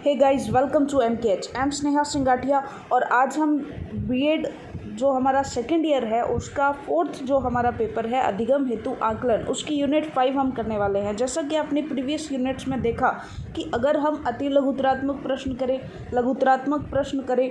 Hey guys, welcome to MKH। I am Sneha Singathia और आज हम बीएड जो हमारा सेकेंड ईयर है उसका फोर्थ जो हमारा पेपर है अधिगम हेतु आकलन, उसकी यूनिट 5 हम करने वाले हैं। जैसा कि आपने प्रीवियस यूनिट्स में देखा कि अगर हम अति लघुतरात्मक प्रश्न करें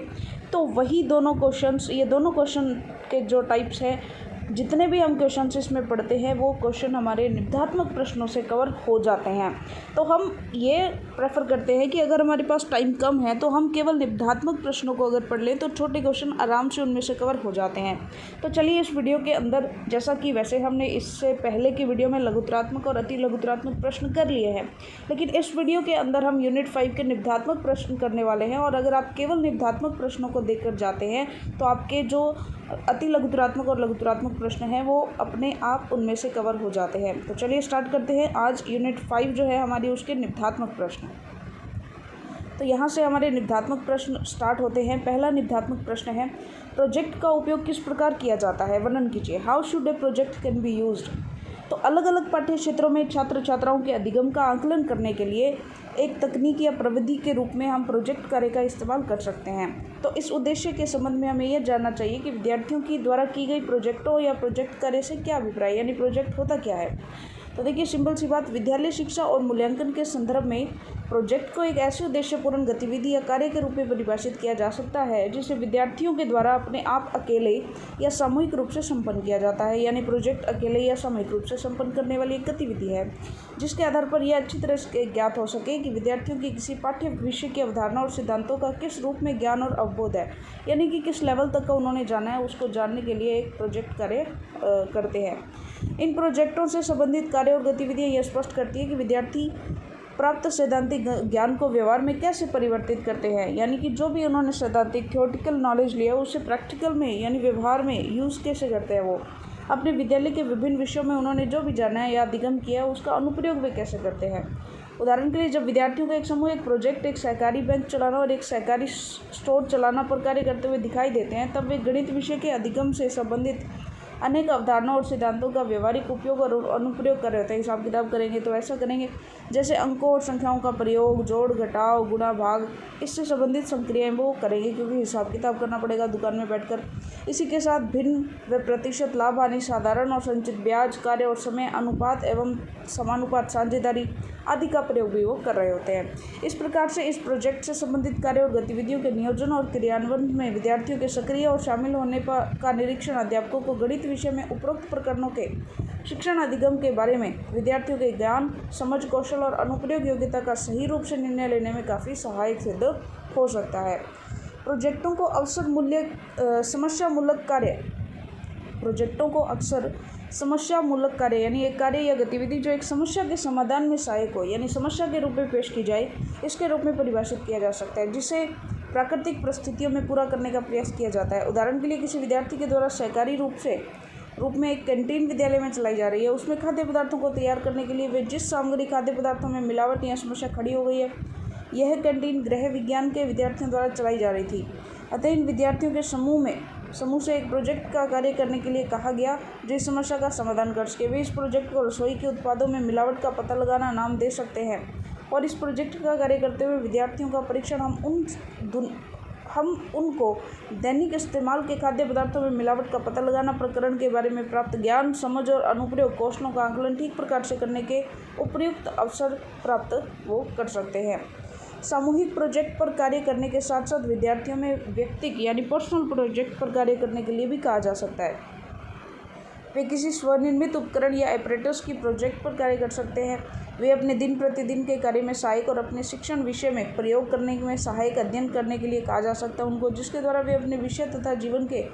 तो वही दोनों क्वेश्चंस, ये दोनों क्वेश्चन के जो टाइप्स हैं, जितने भी हम क्वेश्चंस इसमें पढ़ते हैं वो क्वेश्चन हमारे निबंधात्मक प्रश्नों से कवर हो जाते हैं। तो हम ये प्रेफर करते हैं कि अगर हमारे पास टाइम कम है तो हम केवल निबंधात्मक प्रश्नों को अगर पढ़ लें तो छोटे क्वेश्चन आराम से उनमें से कवर हो जाते हैं। तो चलिए इस वीडियो के अंदर, जैसा कि वैसे हमने इससे पहले की वीडियो में लघुतरात्मक और अति लघुतरात्मक प्रश्न कर लिए हैं, लेकिन इस वीडियो के अंदर हम यूनिट 5 के निबंधात्मक प्रश्न करने वाले हैं। और अगर आप केवल निबंधात्मक प्रश्नों को देखकर जाते हैं तो आपके जो अति लघुतरात्मक और लघुतरात्मक प्रश्न हैं वो अपने आप उनमें से कवर हो जाते हैं। तो चलिए स्टार्ट करते हैं। आज यूनिट 5 जो है हमारी, उसके निबंधात्मक प्रश्न। तो यहाँ से हमारे निबंधात्मक प्रश्न स्टार्ट होते हैं। पहला निबंधात्मक प्रश्न है, प्रोजेक्ट का उपयोग किस प्रकार किया जाता है, वर्णन कीजिए। How should A project can be used. तो अलग अलग पाठ्य क्षेत्रों में छात्र छात्राओं के अधिगम का आकलन करने के लिए एक तकनीक या प्रविधि के रूप में हम प्रोजेक्ट कार्य का इस्तेमाल कर सकते हैं। तो इस उद्देश्य के संबंध में हमें यह जानना चाहिए कि विद्यार्थियों की द्वारा की गई प्रोजेक्टों या प्रोजेक्ट कार्य से क्या अभिप्राय, यानी प्रोजेक्ट होता क्या है। तो देखिए, सिंपल सी बात, विद्यालय शिक्षा और मूल्यांकन के संदर्भ में प्रोजेक्ट को एक ऐसे उद्देश्यपूर्ण गतिविधि या कार्य के रूप में परिभाषित किया जा सकता है जिसे विद्यार्थियों के द्वारा अपने आप अकेले या सामूहिक रूप से संपन्न किया जाता है। यानी प्रोजेक्ट अकेले या सामूहिक रूप से संपन्न करने वाली एक गतिविधि है जिसके आधार पर यह अच्छी तरह से ज्ञात हो सके कि विद्यार्थियों की किसी पाठ्य विषय की अवधारणा और सिद्धांतों का किस रूप में ज्ञान और अवबोध है, यानी कि किस लेवल तक का उन्होंने जाना है, उसको जानने के लिए एक प्रोजेक्ट कार्य करते हैं। इन प्रोजेक्टों से संबंधित कार्य और गतिविधियाँ यह स्पष्ट करती है कि विद्यार्थी प्राप्त सैद्धांतिक ज्ञान को व्यवहार में कैसे परिवर्तित करते हैं, यानी कि जो भी उन्होंने सैद्धांतिक थ्योरेटिकल नॉलेज लिया उसे प्रैक्टिकल में यानी व्यवहार में यूज़ कैसे करते हैं। वो अपने विद्यालय के विभिन्न विषयों में उन्होंने जो भी जाना है या अधिगम किया है उसका अनुप्रयोग वे कैसे करते हैं। उदाहरण के लिए, जब विद्यार्थियों का एक समूह एक प्रोजेक्ट एक सहकारी बैंक चलाना और एक सहकारी स्टोर चलाना पर कार्य करते हुए दिखाई देते हैं, तब वे गणित विषय के अधिगम से संबंधित अनेक अवधारणाओं और सिद्धांतों का व्यवहारिक उपयोग और अनुप्रयोग कर रहे होते हैं। हिसाब किताब करेंगे तो ऐसा करेंगे जैसे अंकों और संख्याओं का प्रयोग, जोड़ घटाव गुणा भाग, इससे संबंधित संक्रियाएं वो करेंगे, क्योंकि हिसाब किताब करना पड़ेगा दुकान में बैठकर। इसी के साथ भिन्न व प्रतिशत, लाभ हानि, साधारण और संचित ब्याज, कार्य और समय अनुपात एवं समानुपात, साझेदारी आदि का प्रयोग भी वो कर रहे होते हैं। इस प्रकार से इस प्रोजेक्ट से संबंधित कार्य और गतिविधियों के नियोजन और क्रियान्वयन में विद्यार्थियों के सक्रिय और शामिल होने का निरीक्षण अध्यापकों को गणित विषय में उपरोक्त प्रकरणों के शिक्षण अधिगम के बारे में विद्यार्थियों के ज्ञान, समझ, कौशल और अनुप्रयोग योग्यता का सही रूप से निर्णय लेने में काफ़ी सहायक सिद्ध हो सकता है। प्रोजेक्टों को अवसर मूल्य समस्यामूलक कार्य प्रोजेक्टों को अक्सर समस्यामूलक कार्य यानी एक कार्य या गतिविधि जो एक समस्या के समाधान में सहायक हो, यानी समस्या के रूप में पेश की जाए, इसके रूप में परिभाषित किया जा सकता है, जिसे प्राकृतिक परिस्थितियों में पूरा करने का प्रयास किया जाता है। उदाहरण के लिए, किसी विद्यार्थी के द्वारा सहकारी रूप में एक कैंटीन विद्यालय में चलाई जा रही है। उसमें खाद्य पदार्थों को तैयार करने के लिए वे जिस सामग्री खाद्य पदार्थों में मिलावट या समस्या खड़ी हो गई है, यह कैंटीन गृह विज्ञान के विद्यार्थियों द्वारा चलाई जा रही थी। अतः इन विद्यार्थियों के समूह से एक प्रोजेक्ट का कार्य करने के लिए कहा गया जो इस समस्या का समाधान कर सके। वे इस प्रोजेक्ट को रसोई के उत्पादों में मिलावट का पता लगाना नाम दे सकते हैं। और इस प्रोजेक्ट का कार्य करते हुए विद्यार्थियों का परीक्षण हम उनको दैनिक इस्तेमाल के खाद्य पदार्थों में मिलावट का पता लगाना, प्रकरण के बारे में प्राप्त ज्ञान, समझ और अनुप्रयोग कौशलों का आकलन ठीक प्रकार से करने के उपयुक्त अवसर प्राप्त वो कर सकते हैं। सामूहिक प्रोजेक्ट पर कार्य करने के साथ साथ विद्यार्थियों में व्यक्तिगत यानी पर्सनल प्रोजेक्ट पर कार्य करने के लिए भी कहा जा सकता है। वे किसी स्वनिर्मित उपकरण या ऑपरेटर्स की प्रोजेक्ट पर कार्य कर सकते हैं। वे अपने दिन प्रतिदिन के कार्य में सहायक और अपने शिक्षण विषय में प्रयोग करने में सहायक अध्ययन करने के लिए कहा जा सकता है उनको, जिसके द्वारा वे अपने विषय तथा जीवन के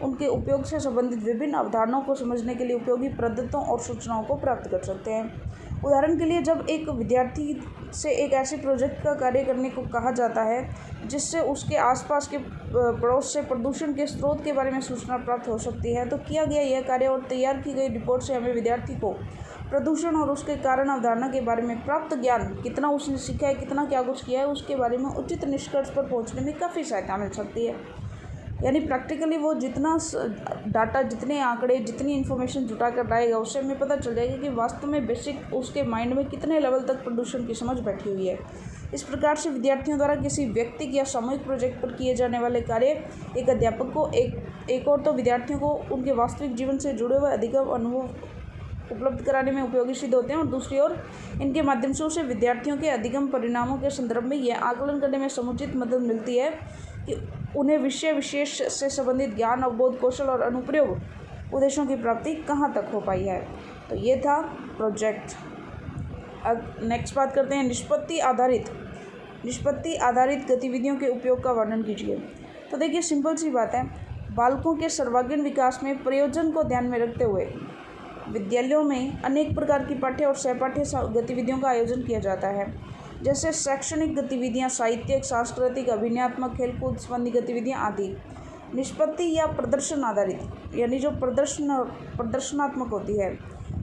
उनके उपयोग से संबंधित विभिन्न अवधारणाओं को समझने के लिए उपयोगी पद्धतों और सूचनाओं को प्राप्त कर सकते हैं। उदाहरण के लिए, जब एक विद्यार्थी से एक ऐसे प्रोजेक्ट का कार्य करने को कहा जाता है जिससे उसके आसपास के पड़ोस से प्रदूषण के स्रोत के बारे में सूचना प्राप्त हो सकती है, तो किया गया यह कार्य और तैयार की गई रिपोर्ट से हमें विद्यार्थी को प्रदूषण और उसके कारण अवधारणा के बारे में प्राप्त ज्ञान, कितना उसने सीखा है, कितना क्या कुछ किया है, उसके बारे में उचित निष्कर्ष पर पहुँचने में काफ़ी सहायता मिल सकती है। यानी प्रैक्टिकली वो जितना डाटा, जितने आंकड़े, जितनी इन्फॉर्मेशन जुटा कर लाएगा, उससे हमें पता चल जाएगा कि वास्तव में बेसिक उसके माइंड में कितने लेवल तक प्रदूषण की समझ बैठी हुई है। इस प्रकार से विद्यार्थियों द्वारा किसी व्यक्ति या सामूहिक प्रोजेक्ट पर किए जाने वाले कार्य एक अध्यापक को एक और तो विद्यार्थियों को उनके वास्तविक जीवन से जुड़े हुए अधिगम अनुभव उपलब्ध कराने में उपयोगी सिद्ध होते हैं, और दूसरी ओर इनके माध्यम से उसे विद्यार्थियों के अधिगम परिणामों के संदर्भ में यह आकलन करने में समुचित मदद मिलती है कि उन्हें विषय विशेष से संबंधित ज्ञान, अवबोध, कौशल और अनुप्रयोग उद्देश्यों की प्राप्ति कहाँ तक हो पाई है। तो ये था प्रोजेक्ट। अब नेक्स्ट बात करते हैं निष्पत्ति आधारित गतिविधियों के उपयोग का वर्णन कीजिए। तो देखिए, सिंपल सी बात है, बालकों के सर्वांगीण विकास में प्रयोजन को ध्यान में रखते हुए विद्यालयों में अनेक प्रकार की पाठ्य और सहपाठ्य गतिविधियों का आयोजन किया जाता है, जैसे शैक्षणिक गतिविधियां, साहित्यिक, सांस्कृतिक, अभिनयात्मक, खेलकूद संबंधी गतिविधियां आदि। निष्पत्ति या प्रदर्शन आधारित, यानी जो प्रदर्शनात्मक होती है,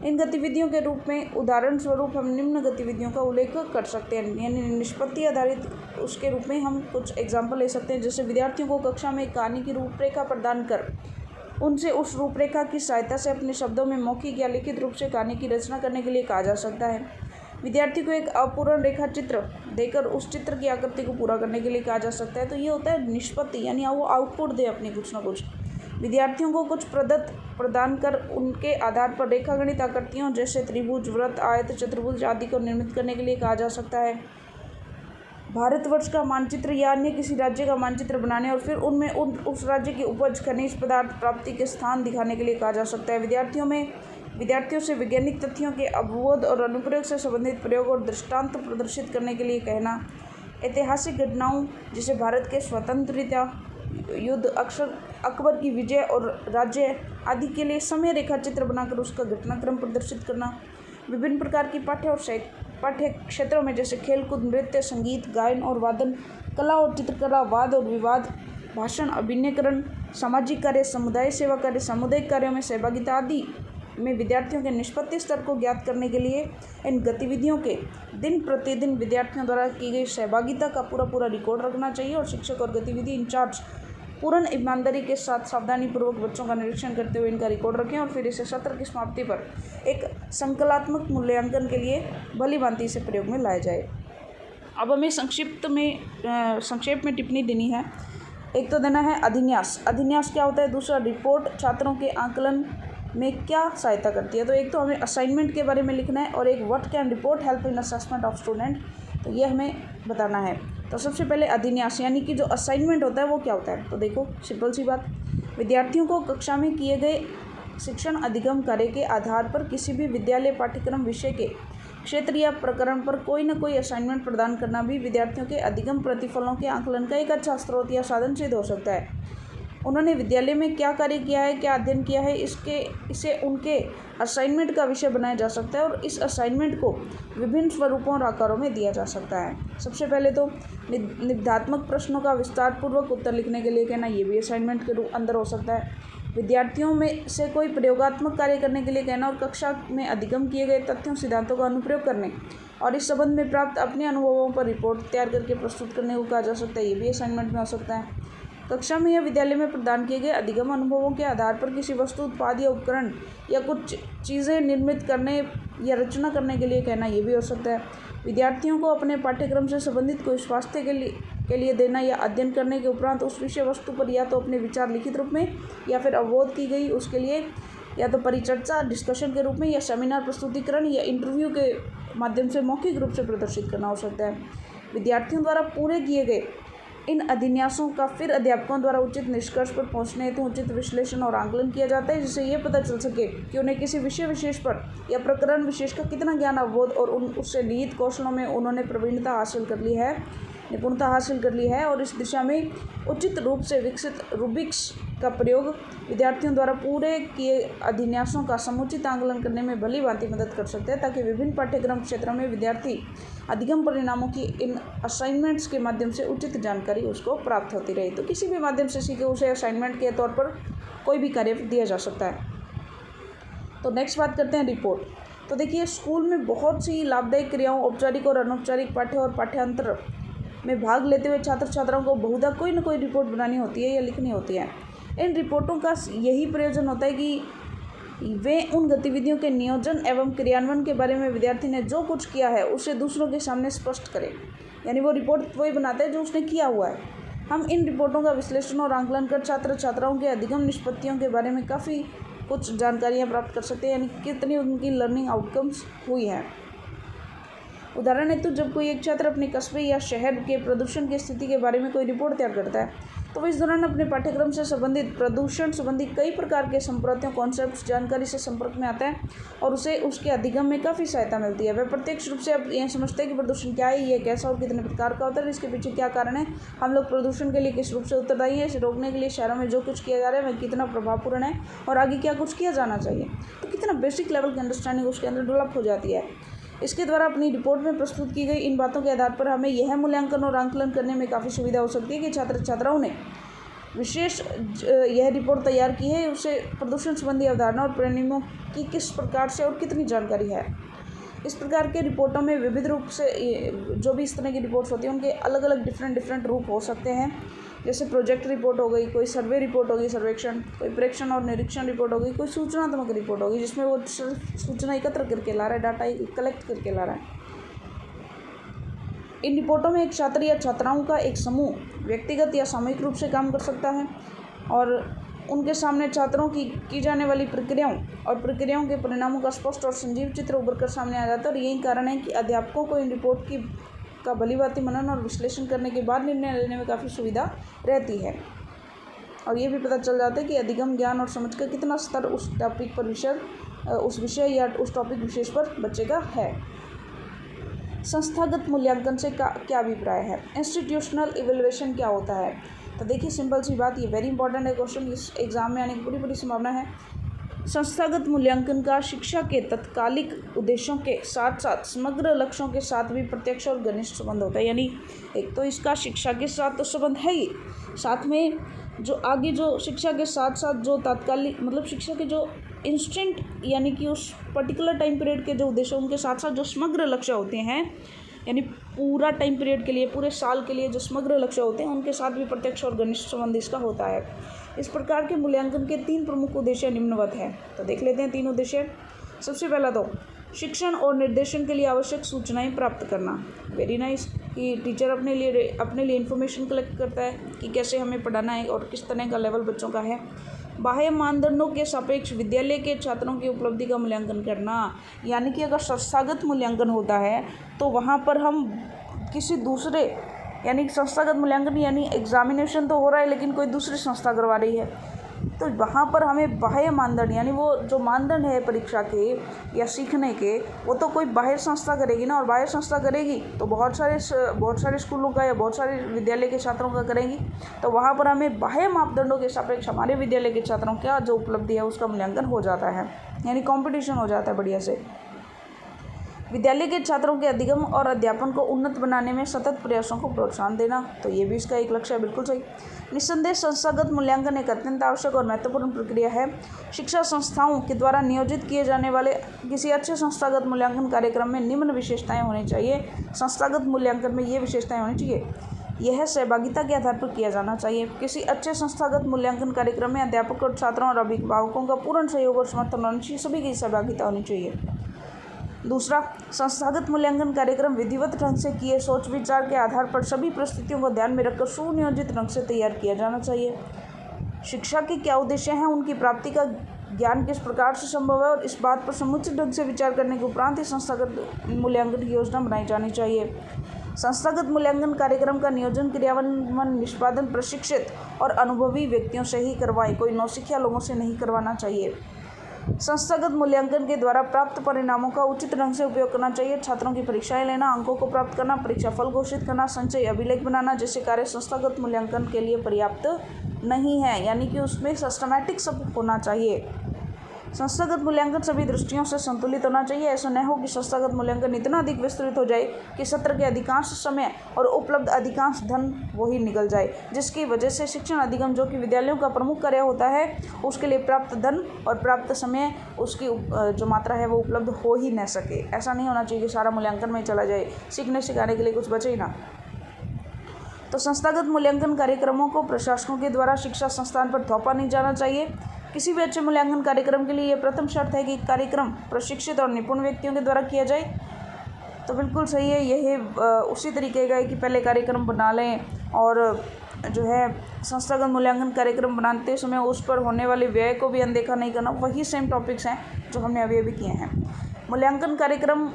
इन गतिविधियों के रूप में उदाहरण स्वरूप हम निम्न गतिविधियों का उल्लेख कर सकते हैं। यानी निष्पत्ति आधारित उसके रूप में हम कुछ एग्जाम्पल ले सकते हैं, जैसे विद्यार्थियों को कक्षा में कहानी की रूपरेखा प्रदान कर उनसे उस रूपरेखा की सहायता से अपने शब्दों में मौखिक या लिखित रूप से कहानी की रचना करने के लिए कहा जा सकता है। विद्यार्थी को एक अपूर्ण रेखा चित्र देकर उस चित्र की आकृति को पूरा करने के लिए कहा जा सकता है। तो ये होता है निष्पत्ति, यानी वो आउटपुट दे अपनी कुछ ना कुछ। विद्यार्थियों को कुछ प्रदत्त प्रदान कर उनके आधार पर रेखागणित आकृतियों जैसे त्रिभुज, वृत्त, आयत, चतुर्भुज आदि को निर्मित करने के लिए कहा जा सकता है। भारतवर्ष का मानचित्र या अन्य किसी राज्य का मानचित्र बनाने और फिर उनमें उस राज्य की उपज, खनिज पदार्थ प्राप्ति के स्थान दिखाने के लिए कहा जा सकता है। विद्यार्थियों से वैज्ञानिक तथ्यों के अवबोध और अनुप्रयोग से संबंधित प्रयोग और दृष्टांत प्रदर्शित करने के लिए कहना। ऐतिहासिक घटनाओं जैसे भारत के स्वतंत्रता युद्ध, अकबर की विजय और राज्य आदि के लिए समय रेखा चित्र बनाकर उसका घटनाक्रम प्रदर्शित करना। विभिन्न प्रकार की पाठ्य क्षेत्रों में जैसे खेलकूद, नृत्य, संगीत, गायन और वादन, कला और चित्रकला, वाद और विवाद, भाषण, अभिनयकरण, सामाजिक कार्य, समुदाय सेवा कार्य, सामुदायिक कार्यों में सहभागिता आदि में विद्यार्थियों के निष्पत्ति स्तर को ज्ञात करने के लिए इन गतिविधियों के दिन प्रतिदिन विद्यार्थियों द्वारा की गई सहभागिता का पूरा रिकॉर्ड रखना चाहिए, और शिक्षक और गतिविधि इंचार्ज पूर्ण ईमानदारी के साथ सावधानीपूर्वक बच्चों का निरीक्षण करते हुए इनका रिकॉर्ड रखें, और फिर इसे सत्र की समाप्ति पर एक संकलात्मक मूल्यांकन के लिए भली भांति इसे प्रयोग में लाया जाए। अब हमें संक्षेप में टिप्पणी देनी है। एक तो देना है अधिन्यास। अधिन्यास क्या होता है? दूसरा, रिपोर्ट छात्रों के आकलन में क्या सहायता करती है। तो एक तो हमें असाइनमेंट के बारे में लिखना है, और एक what can report help in assessment of student, तो ये हमें बताना है। तो सबसे पहले अधिन्यास, यानी कि जो असाइनमेंट होता है वो क्या होता है। तो देखो, सिंपल सी बात, विद्यार्थियों को कक्षा में किए गए शिक्षण अधिगम कार्य के आधार पर किसी भी विद्यालय पाठ्यक्रम विषय के क्षेत्र या प्रकरण पर कोई न कोई असाइनमेंट प्रदान करना भी विद्यार्थियों के अधिगम प्रतिफलों के आकलन का एक अच्छा स्रोत या साधन सिद्ध हो सकता है। उन्होंने विद्यालय में क्या कार्य किया है, क्या अध्ययन किया है, इसे उनके असाइनमेंट का विषय बनाया जा सकता है, और इस असाइनमेंट को विभिन्न स्वरूपों और आकारों में दिया जा सकता है। सबसे पहले तो निबंधात्मक प्रश्नों का विस्तारपूर्वक उत्तर लिखने के लिए कहना, ये भी असाइनमेंट के अंदर हो सकता है। विद्यार्थियों में से कोई प्रयोगात्मक कार्य करने के लिए कहना, और कक्षा में अधिगम किए गए तथ्यों, सिद्धांतों का अनुप्रयोग करने और इस संबंध में प्राप्त अपने अनुभवों पर रिपोर्ट तैयार करके प्रस्तुत करने को कहा जा सकता है। ये भी असाइनमेंट में हो सकता है। कक्षा में या विद्यालय में प्रदान किए गए अधिगम अनुभवों के आधार पर किसी वस्तु, उत्पाद या उपकरण या कुछ चीज़ें निर्मित करने या रचना करने के लिए कहना, ये भी हो सकता है। विद्यार्थियों को अपने पाठ्यक्रम से संबंधित कोई स्वास्थ्य के लिए देना, या अध्ययन करने के उपरांत उस विषय वस्तु पर या तो अपने विचार लिखित रूप में या फिर अवबोध की गई उसके लिए या तो परिचर्चा, डिस्कशन के रूप में, या सेमिनार प्रस्तुतिकरण या इंटरव्यू के माध्यम से मौखिक रूप से प्रदर्शित करना हो सकता है। विद्यार्थियों द्वारा पूरे किए गए इन अधिन्यासों का फिर अध्यापकों द्वारा उचित निष्कर्ष पर पहुंचने हेतु उचित विश्लेषण और आकलन किया जाता है, जिससे ये पता चल सके कि उन्हें किसी विषय विशेष पर या प्रकरण विशेष का कितना ज्ञान, अवबोध और उससे निहित कौशलों में उन्होंने निपुणता हासिल कर ली है, और इस दिशा में उचित रूप से विकसित रूब्रिक्स का प्रयोग विद्यार्थियों द्वारा पूरे किए अधिन्यासों का समुचित आकलन करने में भली भांति मदद कर सकते हैं, ताकि विभिन्न पाठ्यक्रम क्षेत्रों में विद्यार्थी अधिगम परिणामों की इन असाइनमेंट्स के माध्यम से उचित जानकारी उसको प्राप्त होती रहे। तो किसी भी माध्यम से सीखे उसे असाइनमेंट के तौर पर कोई भी कार्य दिया जा सकता है। तो नेक्स्ट बात करते हैं रिपोर्ट। तो देखिए, स्कूल में बहुत सी लाभदायक क्रियाओं, औपचारिक और अनौपचारिक पाठ्य और पाठ्यांतर में भाग लेते हुए छात्र छात्राओं को बहुधा कोई न कोई रिपोर्ट बनानी होती है या लिखनी होती है। इन रिपोर्टों का यही प्रयोजन होता है कि वे उन गतिविधियों के नियोजन एवं क्रियान्वयन के बारे में विद्यार्थी ने जो कुछ किया है उसे दूसरों के सामने स्पष्ट करें। यानी वो रिपोर्ट वही बनाता है जो उसने किया हुआ है। हम इन रिपोर्टों का विश्लेषण और आंकलन कर छात्र छात्राओं के अधिगम निष्पत्तियों के बारे में काफ़ी कुछ जानकारियाँ प्राप्त कर सकते हैं, यानी कितनी उनकी लर्निंग आउटकम्स हुई हैं। उदाहरण हेतु जब कोई एक छात्र अपने कस्बे या शहर के प्रदूषण की स्थिति के बारे में कोई रिपोर्ट तैयार करता है तो वह इस दौरान अपने पाठ्यक्रम से संबंधित प्रदूषण संबंधी कई प्रकार के संप्रतियों कॉन्सेप्ट्स जानकारी से संपर्क में आता है और उसे उसके अधिगम में काफ़ी सहायता मिलती है। वह प्रत्यक्ष रूप से अब यह समझते हैं कि प्रदूषण क्या है, ये कैसा और कितने प्रकार का होता है, इसके पीछे क्या कारण है, हम लोग प्रदूषण के लिए किस रूप से उत्तरदायी है, इसे रोकने के लिए शहरों में जो कुछ किया जा रहा है वह कितना प्रभावपूर्ण है और आगे क्या कुछ किया जाना चाहिए। तो कितना बेसिक लेवल की अंडरस्टैंडिंग उसके अंदर डेवलप हो जाती है। इसके द्वारा अपनी रिपोर्ट में प्रस्तुत की गई इन बातों के आधार पर हमें यह मूल्यांकन और आंकलन करने में काफ़ी सुविधा हो सकती है कि छात्र छात्राओं ने विशेष यह रिपोर्ट तैयार की है उसे प्रदूषण संबंधी अवधारणा और परिणामों की किस प्रकार से और कितनी जानकारी है। इस प्रकार के रिपोर्टों में विविध रूप से जो भी इस तरह की रिपोर्ट्स होती हैं उनके अलग अलग डिफरेंट रूप हो सकते हैं। जैसे प्रोजेक्ट रिपोर्ट हो गई, कोई सर्वे रिपोर्ट होगी, सर्वेक्षण, कोई प्रेक्षण और निरीक्षण रिपोर्ट होगी, कोई सूचनात्मक रिपोर्ट होगी जिसमें वो सूचना एकत्र करके ला रहा है, डाटा कलेक्ट करके ला रहा है। इन रिपोर्टों में एक छात्र या छात्राओं का एक समूह व्यक्तिगत या सामूहिक रूप से काम कर सकता है और उनके सामने छात्रों की जाने वाली प्रक्रियाओं के परिणामों का स्पष्ट और संजीव चित्र उभर कर सामने आ जाता है। और यही कारण है कि अध्यापकों को इन रिपोर्ट का भलीभांति मनन और विश्लेषण करने के बाद निर्णय लेने में काफ़ी सुविधा रहती है और ये भी पता चल जाता है कि अधिगम ज्ञान और समझ का कितना स्तर उस टॉपिक पर उस विषय या उस टॉपिक विशेष पर बच्चे का है। संस्थागत मूल्यांकन से क्या अभिप्राय है? इंस्टीट्यूशनल इवैल्यूएशन क्या होता है? तो देखिए सिंपल सी बात, ये वेरी इंपॉर्टेंट है क्वेश्चन, इस एग्जाम में आने की पूरी संभावना है। संस्थागत मूल्यांकन का शिक्षा के तत्कालिक उद्देश्यों के साथ साथ समग्र लक्ष्यों के साथ भी प्रत्यक्ष और घनिष्ठ संबंध होता है। यानी एक तो इसका शिक्षा के साथ तो संबंध है ही, साथ में जो आगे जो शिक्षा के साथ साथ जो तात्कालिक मतलब शिक्षा के जो इंस्टेंट यानी कि उस पर्टिकुलर टाइम पीरियड के जो उद्देश्य उनके साथ साथ जो समग्र लक्ष्य होते हैं, यानी पूरा टाइम पीरियड के लिए, पूरे साल के लिए जो समग्र लक्ष्य होते हैं उनके साथ भी प्रत्यक्ष और घनिष्ठ संबंध इसका होता है। इस प्रकार के मूल्यांकन के 3 प्रमुख उद्देश्य निम्नवत हैं। तो देख लेते हैं 3 उद्देश्य। सबसे पहला तो शिक्षण और निर्देशन के लिए आवश्यक सूचनाएं प्राप्त करना। वेरी नाइस कि टीचर अपने लिए इन्फॉर्मेशन कलेक्ट करता है कि कैसे हमें पढ़ाना है और किस तरह का लेवल बच्चों का है। बाह्य मानदंडों के सापेक्ष विद्यालय के छात्रों की उपलब्धि का मूल्यांकन करना, यानी कि अगर संस्थागत मूल्यांकन होता है तो वहाँ पर हम किसी दूसरे यानी संस्थागत मूल्यांकन यानी एग्जामिनेशन तो हो रहा है लेकिन कोई दूसरी संस्था करवा रही है, तो वहाँ पर हमें बाह्य मानदंड यानी वो जो मानदंड है परीक्षा के या सीखने के वो तो कोई बाहर संस्था करेगी ना, और बाहर संस्था करेगी तो बहुत सारे स्कूलों का या बहुत सारे विद्यालय के छात्रों का करेगी। तो वहाँ पर हमें बाह्य मापदंडों के सापेक्ष हमारे विद्यालय के छात्रों का जो उपलब्धि है उसका मूल्यांकन हो जाता है, यानी कॉम्पिटिशन हो जाता है बढ़िया से। विद्यालय के छात्रों के अधिगम और अध्यापन को उन्नत बनाने में सतत प्रयासों को प्रोत्साहन देना, तो ये भी इसका एक लक्ष्य है। बिल्कुल सही। निस्संदेह संस्थागत मूल्यांकन एक अत्यंत आवश्यक और महत्वपूर्ण प्रक्रिया है। शिक्षा संस्थाओं के द्वारा नियोजित किए जाने वाले किसी अच्छे संस्थागत मूल्यांकन कार्यक्रम में निम्न विशेषताएं होनी चाहिए। संस्थागत मूल्यांकन में ये विशेषताएं होनी चाहिए। यह सहभागिता के आधार पर किया जाना चाहिए। किसी अच्छे संस्थागत मूल्यांकन कार्यक्रम में अध्यापक और छात्रों और अभिभावकों का पूर्ण सहयोग और समर्थन होना चाहिए, सभी की सहभागिता होनी चाहिए। दूसरा, संस्थागत मूल्यांकन कार्यक्रम विधिवत ढंग से किए सोच विचार के आधार पर सभी परिस्थितियों को ध्यान में रखकर सुनियोजित ढंग से तैयार किया जाना चाहिए। शिक्षा के क्या उद्देश्य हैं, उनकी प्राप्ति का ज्ञान किस प्रकार से संभव है और इस बात पर समुचित ढंग से विचार करने के उपरांत ही संस्थागत मूल्यांकन की योजना बनाई जानी चाहिए। संस्थागत मूल्यांकन कार्यक्रम का नियोजन, क्रियान्वयन, निष्पादन प्रशिक्षित और अनुभवी व्यक्तियों से ही करवाएं, कोई नौसिखिया लोगों से नहीं करवाना चाहिए। संस्थागत मूल्यांकन के द्वारा प्राप्त परिणामों का उचित ढंग से उपयोग करना चाहिए। छात्रों की परीक्षाएं लेना, अंकों को प्राप्त करना, परीक्षा फल घोषित करना, संचय अभिलेख बनाना जैसे कार्य संस्थागत मूल्यांकन के लिए पर्याप्त नहीं है, यानी कि उसमें सिस्टमैटिक सब होना चाहिए। संस्थागत मूल्यांकन सभी दृष्टियों से संतुलित होना चाहिए। ऐसा न हो कि संस्थागत मूल्यांकन इतना अधिक विस्तृत हो जाए कि सत्र के अधिकांश समय और उपलब्ध अधिकांश धन वही निकल जाए, जिसकी वजह से शिक्षण अधिगम जो कि विद्यालयों का प्रमुख कार्य होता है उसके लिए प्राप्त धन और प्राप्त समय उसकी जो मात्रा है वो उपलब्ध हो ही न सके। ऐसा नहीं होना चाहिए कि सारा मूल्यांकन में चला जाए, सीखने सिखाने के लिए कुछ बचे ही ना। तो संस्थागत मूल्यांकन कार्यक्रमों को प्रशासकों के द्वारा शिक्षा संस्थान पर थोपा नहीं जाना चाहिए। किसी भी अच्छे मूल्यांकन कार्यक्रम के लिए यह प्रथम शर्त है कि कार्यक्रम प्रशिक्षित और निपुण व्यक्तियों के द्वारा किया जाए। तो बिल्कुल सही है, यह उसी तरीके का है कि पहले कार्यक्रम बना लें और जो है संस्थागत मूल्यांकन कार्यक्रम बनाते समय उस पर होने वाले व्यय को भी अनदेखा नहीं करना। वही सेम टॉपिक्स हैं जो हमने अभी अभी किए हैं। मूल्यांकन कार्यक्रम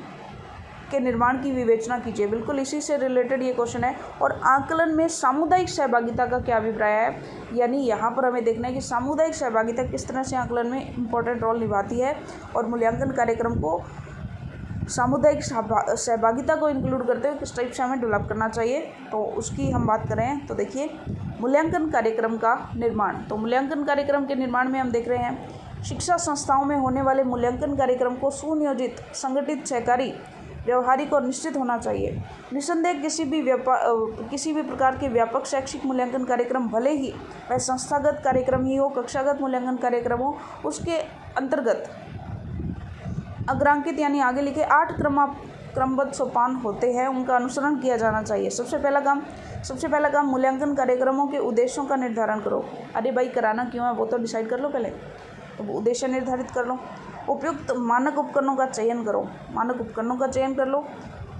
के निर्माण की विवेचना कीजिए, बिल्कुल इसी से रिलेटेड ये क्वेश्चन है। और आकलन में सामुदायिक सहभागिता का क्या अभिप्राय है, यानी यहाँ पर हमें देखना है कि सामुदायिक सहभागिता किस तरह से आकलन में इम्पोर्टेंट रोल निभाती है और मूल्यांकन कार्यक्रम को सामुदायिक सहभागिता को इंक्लूड करते हुए किस टाइप से हमें डेवलप करना चाहिए, तो उसकी हम बात करें। तो देखिए मूल्यांकन कार्यक्रम का निर्माण, तो मूल्यांकन कार्यक्रम के निर्माण में हम देख रहे हैं शिक्षा संस्थाओं में होने वाले मूल्यांकन कार्यक्रम को सुनियोजित, संगठित, सहकारी, व्यवहारिक और निश्चित होना चाहिए। निस्संदेह किसी भी प्रकार के व्यापक शैक्षिक मूल्यांकन कार्यक्रम, भले ही वह संस्थागत कार्यक्रम ही हो, कक्षागत मूल्यांकन कार्यक्रम हो, उसके अंतर्गत अग्रांकित यानी आगे लिखे 8 क्रमबद्ध सोपान होते हैं, उनका अनुसरण किया जाना चाहिए। सबसे पहला काम मूल्यांकन कार्यक्रमों के उद्देश्यों का निर्धारण करो। अरे भाई कराना क्यों है वो तो डिसाइड कर लो पहले, तो उद्देश्य निर्धारित कर लो। उपयुक्त मानक उपकरणों का चयन करो,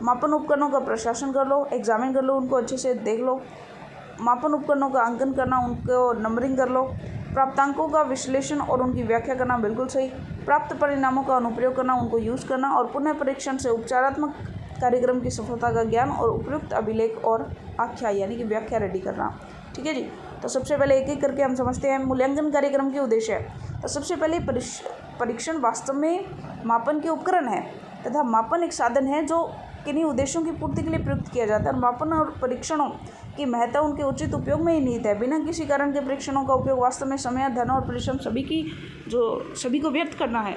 मापन उपकरणों का प्रशासन कर लो, एग्जामिन कर लो, उनको अच्छे से देख लो। मापन उपकरणों का अंकन करना, उनको नंबरिंग कर लो। प्राप्तांकों का विश्लेषण और उनकी व्याख्या करना, बिल्कुल सही। प्राप्त परिणामों का अनुप्रयोग करना, उनको यूज़ करना और पुनः परीक्षण से उपचारात्मक कार्यक्रम की सफलता का ज्ञान और उपयुक्त अभिलेख और आख्या यानी कि व्याख्या रेडी करना। ठीक है जी, तो सबसे पहले एक एक करके हम समझते हैं मूल्यांकन कार्यक्रम के उद्देश्य। तो सबसे पहले परीक्षण वास्तव में मापन के उपकरण है तथा मापन एक साधन है जो किन्हीं उद्देश्यों की पूर्ति के लिए प्रयुक्त किया जाता है। मापन और परीक्षणों की महत्ता उनके उचित उपयोग में ही निहित है। बिना किसी कारण के परीक्षणों का उपयोग वास्तव में समय, धन और परिश्रम सभी को व्यर्थ करना है।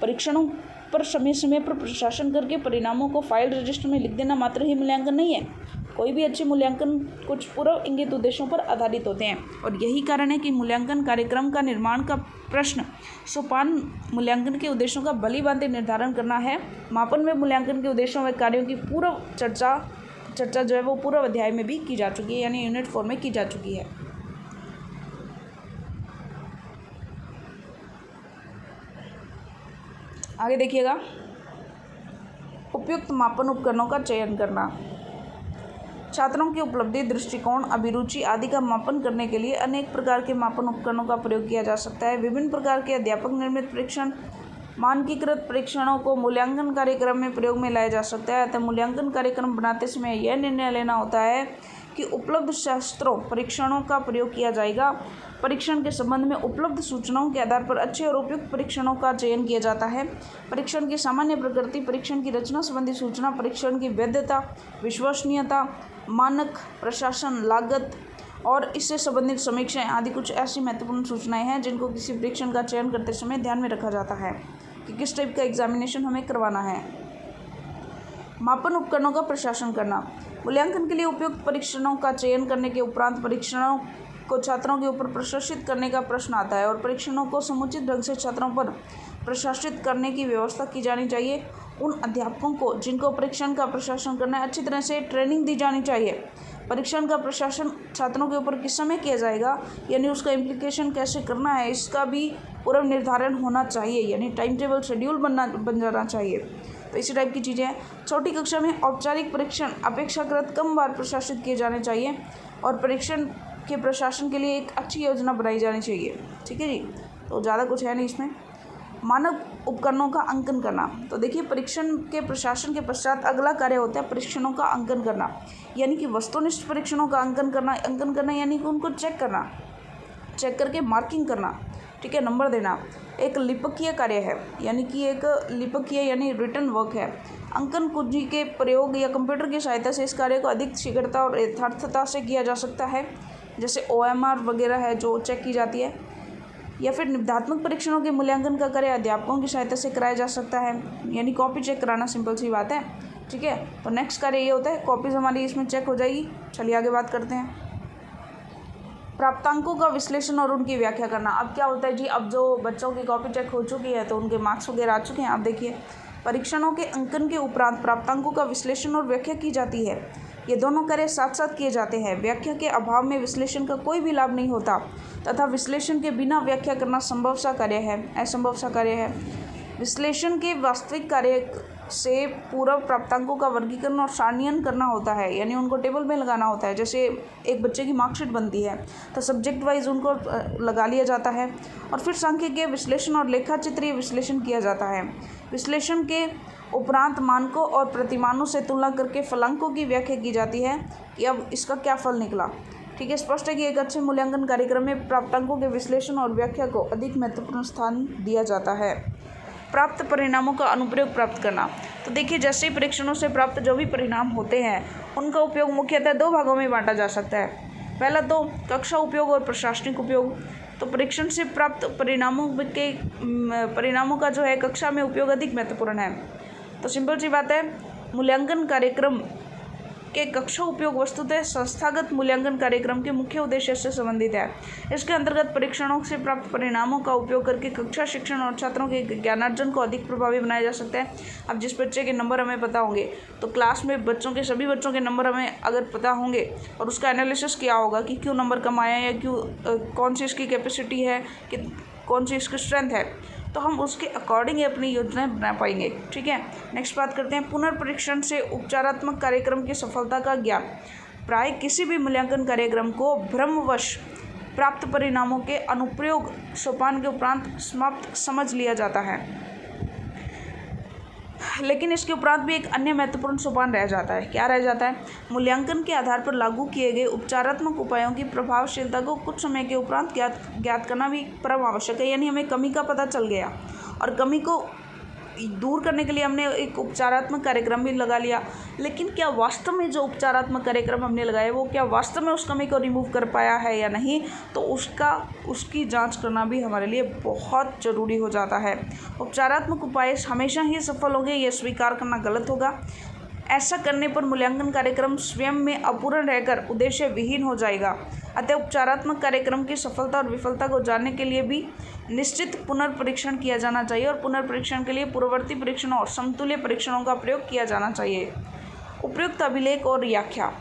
परीक्षणों पर समय पर प्रशासन करके परिणामों को फाइल रजिस्टर में लिख देना मात्र ही मूल्यांकन नहीं है। कोई भी अच्छे मूल्यांकन कुछ पूर्व इंगित उद्देश्यों पर आधारित होते हैं और यही कारण है कि मूल्यांकन कार्यक्रम का निर्माण का प्रश्न सोपान मूल्यांकन के उद्देश्यों का भली-भांति निर्धारण करना है। मापन में मूल्यांकन के उद्देश्यों व कार्यों की पूर्व चर्चा जो है वो पूर्व अध्याय में भी की जा चुकी है, यानी यूनिट 4 में की जा चुकी है। आगे देखिएगा, उपयुक्त मापन उपकरणों का चयन करना। छात्रों की उपलब्धि, दृष्टिकोण, अभिरुचि आदि का मापन करने के लिए अनेक प्रकार के मापन उपकरणों का प्रयोग किया जा सकता है। विभिन्न प्रकार के अध्यापक निर्मित परीक्षण, मानकीकृत परीक्षणों को मूल्यांकन कार्यक्रम में प्रयोग में लाया जा सकता है। अतः मूल्यांकन कार्यक्रम बनाते समय यह निर्णय लेना होता है कि उपलब्ध शास्त्रों परीक्षणों का प्रयोग किया जाएगा। परीक्षण के संबंध में उपलब्ध सूचनाओं के आधार पर अच्छे और उपयुक्त परीक्षणों का चयन किया जाता है। परीक्षण की सामान्य प्रकृति, परीक्षण की रचना संबंधी सूचना, परीक्षण की वैधता, विश्वसनीयता, मानक, प्रशासन, लागत और इससे संबंधित समीक्षाएं आदि कुछ ऐसी महत्वपूर्ण सूचनाएं हैं जिनको किसी परीक्षण का चयन करते समय ध्यान में रखा जाता है कि किस टाइप का एग्जामिनेशन हमें करवाना है। मापन उपकरणों का प्रशासन करना। मूल्यांकन के लिए उपयुक्त परीक्षणों का चयन करने के उपरांत परीक्षणों को छात्रों के ऊपर प्रशासित करने का प्रश्न आता है और परीक्षणों को समुचित ढंग से छात्रों पर प्रशासित करने की व्यवस्था की जानी चाहिए। उन अध्यापकों को जिनको परीक्षण का प्रशासन करना है अच्छी तरह से ट्रेनिंग दी जानी चाहिए। परीक्षण का प्रशासन छात्रों के ऊपर किस समय किया जाएगा, यानी उसका इम्प्लीकेशन कैसे करना है, इसका भी पूर्व निर्धारण होना चाहिए, यानी टाइम टेबल शेड्यूल बन जाना चाहिए। तो इसी टाइप की चीज़ें हैं। छोटी कक्षा में औपचारिक परीक्षण अपेक्षाकृत कम बार प्रशासित किए जाने चाहिए और परीक्षण के प्रशासन के लिए एक अच्छी योजना बनाई जानी चाहिए। ठीक है जी, तो ज़्यादा कुछ है नहीं इसमें। मानक उपकरणों का अंकन करना। तो देखिए परीक्षण के प्रशासन के पश्चात अगला कार्य होता है परीक्षणों का अंकन करना, यानी कि वस्तुनिष्ठ परीक्षणों का अंकन करना यानी कि उनको चेक करके मार्किंग करना। ठीक है, नंबर देना एक लिपकीय कार्य है, यानी कि एक लिपकीय यानी रिटर्न वर्क है। अंकन कुंजी के प्रयोग या कंप्यूटर की सहायता से इस कार्य को अधिक शीघ्रता और यथार्थता से किया जा सकता है, जैसे OMR वगैरह है जो चेक की जाती है। या फिर निबंधात्मक परीक्षणों के मूल्यांकन का कार्य अध्यापकों की सहायता से कराया जा सकता है, यानी कॉपी चेक कराना, सिंपल सी बात है। ठीक है, तो नेक्स्ट कार्य ये होता है कॉपीज हमारी इसमें चेक हो जाएगी। चलिए आगे बात करते हैं। प्राप्तांकों का विश्लेषण और उनकी व्याख्या करना। अब क्या होता है जी, अब जो बच्चों की कॉपी चेक हो चुकी है तो उनके मार्क्स वगैरह आ चुके हैं। आप देखिए परीक्षणों के अंकन के उपरांत प्राप्तांकों का विश्लेषण और व्याख्या की जाती है। ये दोनों कार्य साथ साथ किए जाते हैं। व्याख्या के अभाव में विश्लेषण का कोई भी लाभ नहीं होता तथा विश्लेषण के बिना व्याख्या करना असंभव सा कार्य है। विश्लेषण के वास्तविक कार्य से पूर्व प्राप्तांकों का वर्गीकरण और सारणीकरण करना होता है, यानी उनको टेबल में लगाना होता है। जैसे एक बच्चे की मार्कशीट बनती है तो सब्जेक्ट वाइज उनको लगा लिया जाता है और फिर सांख्यिकीय विश्लेषण और लेखाचित्रीय विश्लेषण किया जाता है। विश्लेषण के उपरांत मानकों और प्रतिमानों से तुलना करके फलांकों की व्याख्या की जाती है कि अब इसका क्या फल निकला। ठीक है, स्पष्ट है कि एक अच्छे मूल्यांकन कार्यक्रम में प्राप्तांकों के विश्लेषण और व्याख्या को अधिक महत्वपूर्ण स्थान दिया जाता है। प्राप्त परिणामों का अनुप्रयोग प्राप्त करना। तो देखिए, जैसे परीक्षणों से प्राप्त जो भी परिणाम होते हैं उनका उपयोग मुख्यतः दो भागों में बांटा जा सकता है। पहला तो कक्षा उपयोग और प्रशासनिक उपयोग। तो परीक्षण से प्राप्त परिणामों का जो है कक्षा में उपयोग अधिक महत्वपूर्ण है। तो सिंपल सी बात है, मूल्यांकन कार्यक्रम के कक्षा उपयोग वस्तुतः संस्थागत मूल्यांकन कार्यक्रम के मुख्य उद्देश्य से संबंधित है। इसके अंतर्गत परीक्षणों से प्राप्त परिणामों का उपयोग करके कक्षा शिक्षण और छात्रों के ज्ञानार्जन को अधिक प्रभावी बनाया जा सकता है। अब जिस बच्चे के नंबर हमें पता होंगे तो क्लास में सभी बच्चों के नंबर हमें अगर पता होंगे और उसका एनालिसिस किया होगा कि क्यों नंबर कम आया या क्यों, कौन सी इसकी कैपेसिटी है, कि कौन सी इसकी स्ट्रेंथ है, तो हम उसके अकॉर्डिंग अपनी योजनाएं बना पाएंगे। ठीक है, नेक्स्ट बात करते हैं पुनर्परीक्षण से उपचारात्मक कार्यक्रम की सफलता का ज्ञान। प्राय किसी भी मूल्यांकन कार्यक्रम को भ्रमवश प्राप्त परिणामों के अनुप्रयोग सोपान के उपरांत समाप्त समझ लिया जाता है, लेकिन इसके उपरांत भी एक अन्य महत्वपूर्ण सोपान रह जाता है। क्या रह जाता है? मूल्यांकन के आधार पर लागू किए गए उपचारात्मक उपायों की प्रभावशीलता को कुछ समय के उपरांत ज्ञात करना भी परम आवश्यक है। यानी हमें कमी का पता चल गया और कमी को दूर करने के लिए हमने एक उपचारात्मक कार्यक्रम भी लगा लिया, लेकिन क्या वास्तव में जो उपचारात्मक कार्यक्रम हमने लगाया वो क्या वास्तव में उस कमी को रिमूव कर पाया है या नहीं, तो उसकी जांच करना भी हमारे लिए बहुत ज़रूरी हो जाता है। उपचारात्मक उपाय हमेशा ही सफल होंगे, ये स्वीकार करना गलत होगा। ऐसा करने पर मूल्यांकन कार्यक्रम स्वयं में अपूर्ण रहकर उद्देश्य विहीन हो जाएगा। अतः उपचारात्मक कार्यक्रम की सफलता और विफलता को जानने के लिए भी निश्चित पुनर्परीक्षण किया जाना चाहिए और पुनर्परीक्षण के लिए पूर्ववर्ती परीक्षणों और समतुल्य परीक्षणों का प्रयोग किया जाना चाहिए। उपयुक्त अभिलेख और व्याख्या।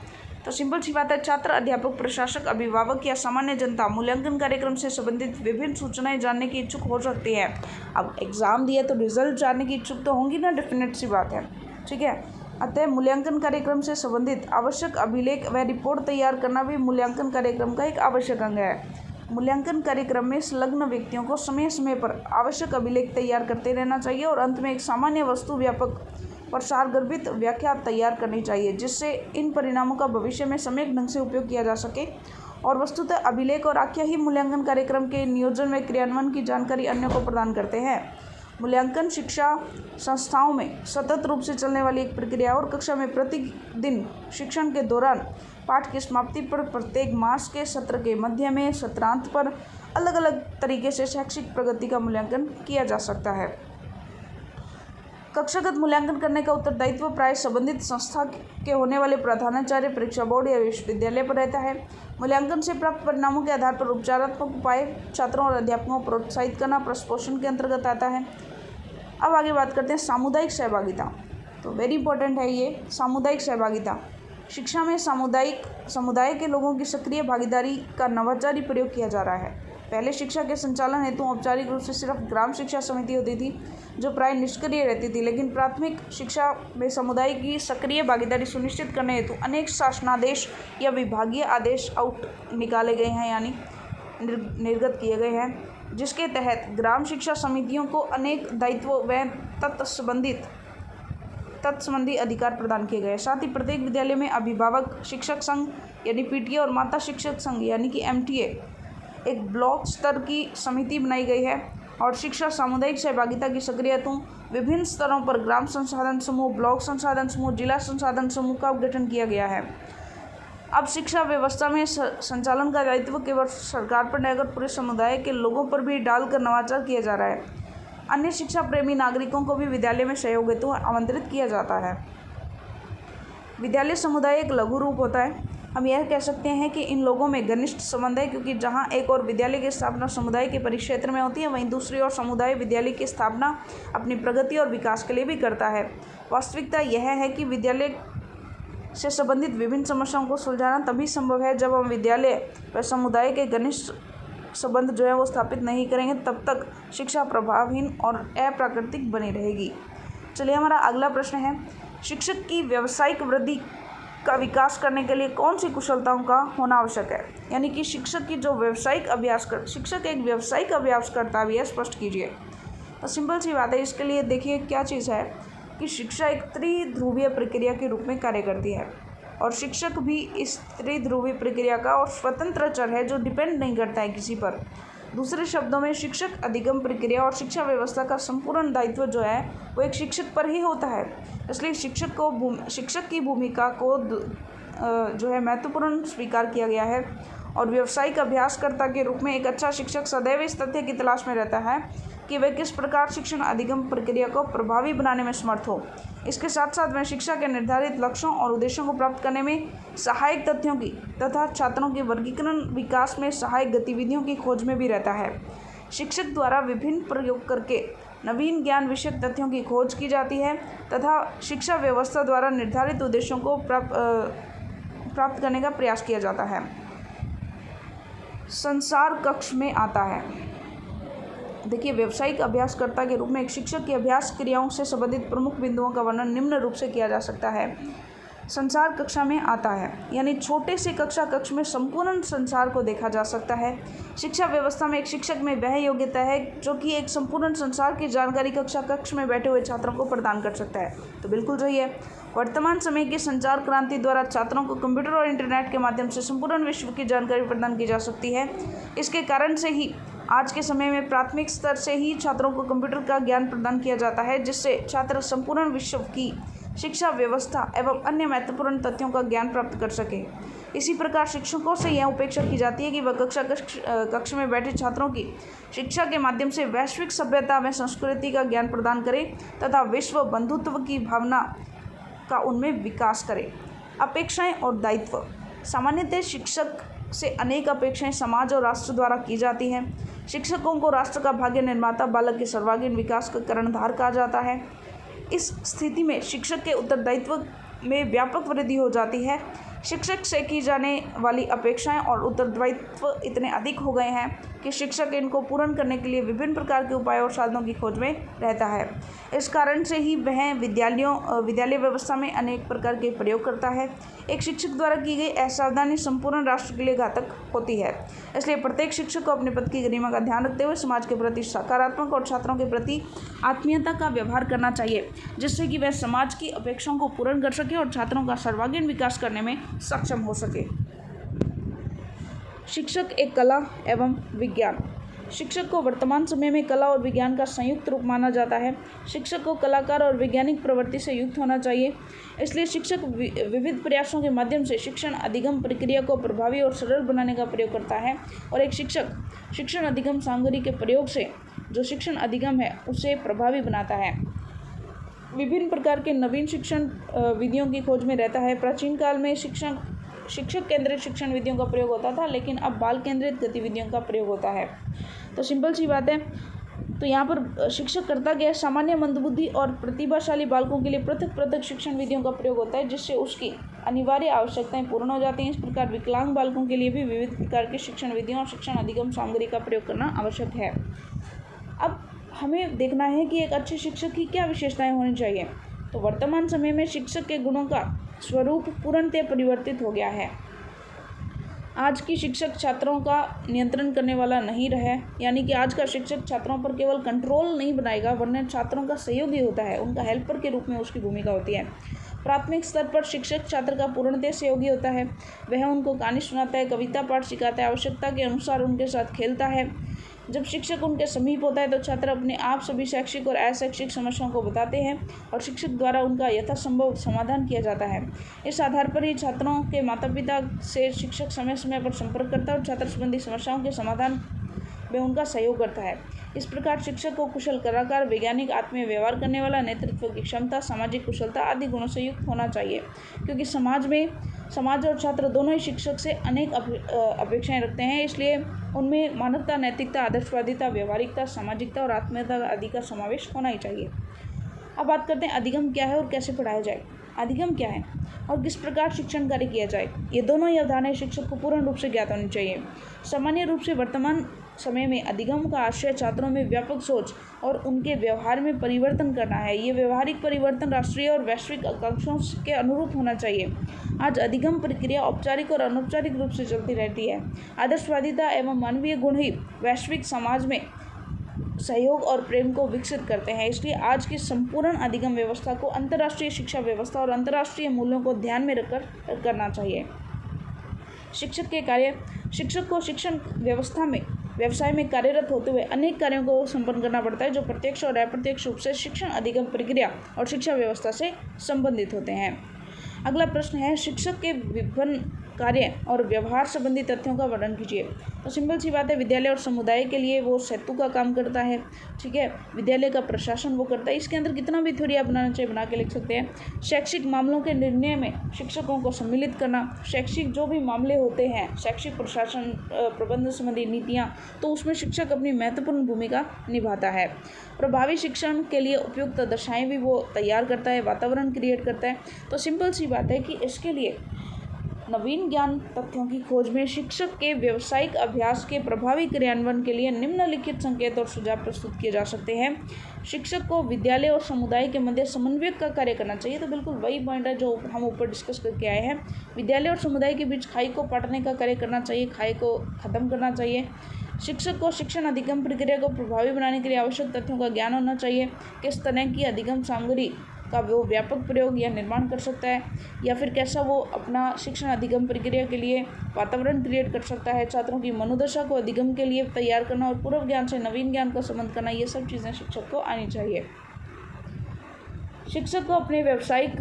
तो सिंपल सी बात है, छात्र, अध्यापक, प्रशासक, अभिभावक या सामान्य जनता मूल्यांकन कार्यक्रम से संबंधित विभिन्न सूचनाएं जानने की इच्छुक हो सकती है। अब एग्जाम दिया तो रिजल्ट जानने की इच्छुक तो होंगी ना, डेफिनेट सी बात है। ठीक है, अतः मूल्यांकन कार्यक्रम से संबंधित आवश्यक अभिलेख व रिपोर्ट तैयार करना भी मूल्यांकन कार्यक्रम का एक आवश्यक अंग है। मूल्यांकन कार्यक्रम में संलग्न व्यक्तियों को समय समय पर आवश्यक अभिलेख तैयार करते रहना चाहिए और अंत में एक सामान्य वस्तु व्यापक और सारगर्भित व्याख्या तैयार करनी चाहिए, जिससे इन परिणामों का भविष्य में सम्यक ढंग से उपयोग किया जा सके। और वस्तुतः अभिलेख और आख्या ही मूल्यांकन कार्यक्रम के नियोजन व क्रियान्वयन की जानकारी अन्य को प्रदान करते हैं। मूल्यांकन शिक्षा संस्थाओं में सतत रूप से चलने वाली एक प्रक्रिया और कक्षा में प्रतिदिन शिक्षण के दौरान पाठ की समाप्ति पर, प्रत्येक मास के सत्र के मध्य में, सत्रांत पर अलग अलग तरीके से शैक्षिक प्रगति का मूल्यांकन किया जा सकता है। कक्षागत मूल्यांकन करने का उत्तरदायित्व प्राय संबंधित संस्था के होने वाले प्रधानाचार्य, परीक्षा बोर्ड या विश्वविद्यालय पर रहता है। मूल्यांकन से प्राप्त परिणामों के आधार पर उपचारात्मक उपाय छात्रों और अध्यापकों को प्रोत्साहित करना प्रश्नपोषण के अंतर्गत आता है। अब आगे बात करते हैं सामुदायिक सहभागिता। तो वेरी इंपॉर्टेंट है ये सामुदायिक सहभागिता। शिक्षा में समुदाय के लोगों की सक्रिय भागीदारी का नवाचारी प्रयोग किया जा रहा है। पहले शिक्षा के संचालन हेतु औपचारिक रूप से सिर्फ ग्राम शिक्षा समिति होती थी, जो प्राय निष्क्रिय रहती थी, लेकिन प्राथमिक शिक्षा में समुदाय की सक्रिय भागीदारी सुनिश्चित करने हेतु अनेक शासनादेश या विभागीय आदेश निकाले गए हैं, यानी निर्गत किए गए हैं, जिसके तहत ग्राम शिक्षा समितियों को अनेक दायित्व व तत्संबंधी अधिकार प्रदान किए गए। साथ ही प्रत्येक विद्यालय में अभिभावक शिक्षक संघ यानी पीटीए और माता शिक्षक संघ यानी कि एमटीए एक ब्लॉक स्तर की समिति बनाई गई है और शिक्षा सामुदायिक सहभागिता की सक्रिय हेतु विभिन्न स्तरों पर ग्राम संसाधन समूह, ब्लॉक संसाधन समूह, जिला संसाधन समूह का गठन किया गया है। अब शिक्षा व्यवस्था में संचालन का दायित्व केवल सरकार पर नहीं अगर पूरे समुदाय के लोगों पर भी डालकर नवाचार किया जा रहा है। अन्य शिक्षा प्रेमी नागरिकों को भी विद्यालय में सहयोग हेतु आमंत्रित किया जाता है। विद्यालय समुदाय एक लघु रूप होता है। हम यह कह सकते हैं कि इन लोगों में घनिष्ठ संबंध है, क्योंकि जहाँ एक और विद्यालय की स्थापना समुदाय के परिक्षेत्र में होती है, वहीं दूसरी ओर समुदाय विद्यालय की स्थापना अपनी प्रगति और विकास के लिए भी करता है। वास्तविकता यह है कि विद्यालय से संबंधित विभिन्न समस्याओं को सुलझाना तभी संभव है जब हम विद्यालय व समुदाय के घनिष्ठ संबंध जो है वो स्थापित नहीं करेंगे, तब तक शिक्षा प्रभावहीन और अप्राकृतिक बनी रहेगी। चलिए, हमारा अगला प्रश्न है, शिक्षक की व्यावसायिक वृद्धि का विकास करने के लिए कौन सी कुशलताओं का होना आवश्यक है? यानी कि शिक्षक की जो शिक्षक एक व्यावसायिक अभ्यासकर्ता भी है, स्पष्ट कीजिए। तो सिंपल सी बात है, इसके लिए देखिए क्या चीज़ है कि शिक्षा एक त्रिध्रुवीय प्रक्रिया के रूप में कार्य करती है और शिक्षक भी इस त्रिध्रुवीय प्रक्रिया का और स्वतंत्र चर है जो डिपेंड नहीं करता है किसी पर। दूसरे शब्दों में, शिक्षक अधिगम प्रक्रिया और शिक्षा व्यवस्था का संपूर्ण दायित्व जो है वो एक शिक्षक पर ही होता है। इसलिए शिक्षक की भूमिका को जो है महत्वपूर्ण स्वीकार किया गया है और व्यावसायिक अभ्यासकर्ता के रूप में एक अच्छा शिक्षक सदैव इस तथ्य की तलाश में रहता है कि वह किस प्रकार शिक्षण अधिगम प्रक्रिया को प्रभावी बनाने में समर्थ हो। इसके साथ साथ वह शिक्षा के निर्धारित लक्ष्यों और उद्देश्यों को प्राप्त करने में सहायक तथ्यों की तथा छात्रों के वर्गीकरण विकास में सहायक गतिविधियों की खोज में भी रहता है। शिक्षक द्वारा विभिन्न प्रयोग करके नवीन ज्ञान विषयक तथ्यों की खोज की जाती है तथा शिक्षा व्यवस्था द्वारा निर्धारित उद्देश्यों को प्राप्त करने का प्रयास किया जाता है। संसार कक्ष में आता है। देखिए, व्यावसायिक अभ्यासकर्ता के रूप में एक शिक्षक की अभ्यास क्रियाओं से संबंधित प्रमुख बिंदुओं का वर्णन निम्न रूप से किया जा सकता है। संसार कक्षा में आता है, यानी छोटे से कक्षा कक्ष में संपूर्ण संसार को देखा जा सकता है। शिक्षा व्यवस्था में एक शिक्षक में वह योग्यता है जो कि एक संपूर्ण संसार की जानकारी कक्षा कक्ष में बैठे हुए छात्रों को प्रदान कर सकता है। तो बिल्कुल सही है। वर्तमान समय की संचार क्रांति द्वारा छात्रों को कंप्यूटर और इंटरनेट के माध्यम से संपूर्ण विश्व की जानकारी प्रदान की जा सकती है। इसके कारण से ही आज के समय में प्राथमिक स्तर से ही छात्रों को कंप्यूटर का ज्ञान प्रदान किया जाता है, जिससे छात्र संपूर्ण विश्व की शिक्षा व्यवस्था एवं अन्य महत्वपूर्ण तथ्यों का ज्ञान प्राप्त कर सके। इसी प्रकार शिक्षकों से यह अपेक्षा की जाती है कि वह कक्ष में बैठे छात्रों की शिक्षा के माध्यम से वैश्विक सभ्यता में संस्कृति का ज्ञान प्रदान करें तथा विश्व बंधुत्व की भावना का उनमें विकास करें। अपेक्षाएं और दायित्व। सामान्यतः शिक्षक से अनेक अपेक्षाएं समाज और राष्ट्र द्वारा की जाती हैं। शिक्षकों को राष्ट्र का भाग्य निर्माता, बालक के सर्वांगीण विकास का कर्णधार कहा जाता है। इस स्थिति में शिक्षक के उत्तरदायित्व में व्यापक वृद्धि हो जाती है। शिक्षक से की जाने वाली अपेक्षाएं और उत्तरदायित्व इतने अधिक हो गए हैं कि शिक्षक इनको पूर्ण करने के लिए विभिन्न प्रकार के उपायों और साधनों की खोज में रहता है। इस कारण से ही वह विद्यालय व्यवस्था में अनेक प्रकार के प्रयोग करता है। एक शिक्षक द्वारा की गई असावधानी संपूर्ण राष्ट्र के लिए घातक होती है। इसलिए प्रत्येक शिक्षक को अपने पद की गरिमा का ध्यान रखते हुए समाज के प्रति सकारात्मक और छात्रों के प्रति आत्मीयता का व्यवहार करना चाहिए, जिससे कि वह समाज की अपेक्षाओं को पूर्ण कर सके और छात्रों का सर्वांगीण विकास करने में सक्षम हो सके। शिक्षक एक कला एवं विज्ञान। शिक्षक को वर्तमान समय में कला और विज्ञान का संयुक्त रूप माना जाता है। शिक्षक को कलाकार और वैज्ञानिक प्रवृत्ति से युक्त होना चाहिए। इसलिए शिक्षक विविध प्रयासों के माध्यम से शिक्षण अधिगम प्रक्रिया को प्रभावी और सरल बनाने का प्रयोग करता है और एक शिक्षक शिक्षण अधिगम सामग्री के प्रयोग से जो शिक्षण अधिगम है उसे प्रभावी बनाता है। विभिन्न प्रकार के नवीन शिक्षण विधियों की खोज में रहता है। प्राचीन काल में शिक्षक केंद्रित शिक्षण विधियों का प्रयोग होता था, लेकिन अब बाल केंद्रित गतिविधियों का प्रयोग होता है। तो सिंपल सी बात है। तो यहाँ पर शिक्षक करता क्या है, सामान्य मंदबुद्धि और प्रतिभाशाली बालकों के लिए पृथक पृथक शिक्षण विधियों का प्रयोग होता है, जिससे उसकी अनिवार्य आवश्यकताएं पूर्ण हो जाती हैं। इस प्रकार विकलांग बालकों के लिए भी विविध प्रकार की शिक्षण विधियों और शिक्षण अधिगम सामग्री का प्रयोग करना आवश्यक है। अब हमें देखना है कि एक अच्छे शिक्षक की क्या विशेषताएं होनी चाहिए। तो वर्तमान समय में शिक्षक के गुणों का स्वरूप पूर्णतः परिवर्तित हो गया है। आज की शिक्षक छात्रों का नियंत्रण करने वाला नहीं रहे, यानी कि आज का शिक्षक छात्रों पर केवल कंट्रोल नहीं बनाएगा, वरना छात्रों का सहयोगी होता है, उनका हेल्पर के रूप में उसकी भूमिका होती है। प्राथमिक स्तर पर शिक्षक छात्र का पूर्णतः सहयोगी होता है। वह उनको कहानी सुनाता है, कविता पाठ सिखाता है, आवश्यकता के अनुसार उनके साथ खेलता है। जब शिक्षक उनके समीप होता है तो छात्र अपने आप सभी शैक्षिक और अशैक्षिक समस्याओं को बताते हैं और शिक्षक द्वारा उनका यथासंभव समाधान किया जाता है। इस आधार पर ही छात्रों के माता पिता से शिक्षक समय समय पर संपर्क करता है और छात्र संबंधी समस्याओं के समाधान में उनका सहयोग करता है। इस प्रकार शिक्षक को कुशल कलाकार, वैज्ञानिक, आत्मीय व्यवहार करने वाला, नेतृत्व की क्षमता, सामाजिक कुशलता आदि गुणों से युक्त होना चाहिए, क्योंकि समाज में समाज और छात्र दोनों ही शिक्षक से अनेक अपेक्षाएं रखते हैं, इसलिए उनमें मानवता, नैतिकता, आदर्शवादिता, व्यवहारिकता, सामाजिकता और आत्मीयता आदि का समावेश होना ही चाहिए। अब बात करते हैं अधिगम क्या है और कैसे पढ़ाया जाए। अधिगम क्या है और किस प्रकार शिक्षण कार्य किया जाए, ये दोनों ही अवधारणाएं शिक्षक को पूर्ण रूप से ज्ञात होनी चाहिए। सामान्य रूप से वर्तमान समय में अधिगम का आशय छात्रों में व्यापक सोच और उनके व्यवहार में परिवर्तन करना है। ये व्यवहारिक परिवर्तन राष्ट्रीय और वैश्विक आकांक्षाओं के अनुरूप होना चाहिए। आज अधिगम प्रक्रिया औपचारिक और अनौपचारिक रूप से चलती रहती है। आदर्शवादिता एवं मानवीय गुण ही वैश्विक समाज में सहयोग और प्रेम को विकसित करते हैं, इसलिए आज की संपूर्ण अधिगम व्यवस्था को अंतर्राष्ट्रीय शिक्षा व्यवस्था और अंतर्राष्ट्रीय मूल्यों को ध्यान में रखकर करना चाहिए। शिक्षक के कार्य। शिक्षक को शिक्षण व्यवसाय में कार्यरत होते हुए अनेक कार्यों को संपन्न करना पड़ता है, जो प्रत्यक्ष और अप्रत्यक्ष रूप से शिक्षण अधिगम प्रक्रिया और शिक्षा व्यवस्था से संबंधित होते हैं। अगला प्रश्न है, शिक्षक के विभिन्न कार्य और व्यवहार संबंधी तथ्यों का वर्णन कीजिए। तो सिंपल सी बात है, विद्यालय और समुदाय के लिए वो सेतु का काम करता है, ठीक है। विद्यालय का प्रशासन वो करता है। इसके अंदर कितना भी थ्योरी आप बनाना चाहिए बना के लिख सकते हैं। शैक्षिक मामलों के निर्णय में शिक्षकों को सम्मिलित करना, शैक्षिक जो भी मामले होते हैं, शैक्षिक प्रशासन प्रबंध संबंधी नीतियाँ, तो उसमें शिक्षक अपनी महत्वपूर्ण भूमिका निभाता है। प्रभावी शिक्षण के लिए उपयुक्त दशाएँ भी वो तैयार करता है, वातावरण क्रिएट करता है। तो सिंपल सी बात है कि इसके लिए नवीन ज्ञान तथ्यों की खोज में शिक्षक के व्यावसायिक अभ्यास के प्रभावी क्रियान्वयन के लिए निम्नलिखित संकेत और सुझाव प्रस्तुत किए जा सकते हैं। शिक्षक को विद्यालय और समुदाय के मध्य समन्वयक का कार्य करना चाहिए। तो बिल्कुल वही पॉइंट है जो हम ऊपर डिस्कस करके आए हैं। विद्यालय और समुदाय के बीच खाई को पाटने का कार्य करना चाहिए, खाई को ख़त्म करना चाहिए। शिक्षक को शिक्षण अधिगम प्रक्रिया को प्रभावी बनाने के लिए आवश्यक तथ्यों का ज्ञान होना चाहिए। किस तरह की अधिगम सामग्री का वो व्यापक प्रयोग या निर्माण कर सकता है, या फिर कैसा वो अपना शिक्षण अधिगम प्रक्रिया के लिए वातावरण क्रिएट कर सकता है। छात्रों की मनोदशा को अधिगम के लिए तैयार करना और पूर्व ज्ञान से नवीन ज्ञान का संबंध करना, ये सब चीज़ें शिक्षक को आनी चाहिए। शिक्षक को अपने व्यावसायिक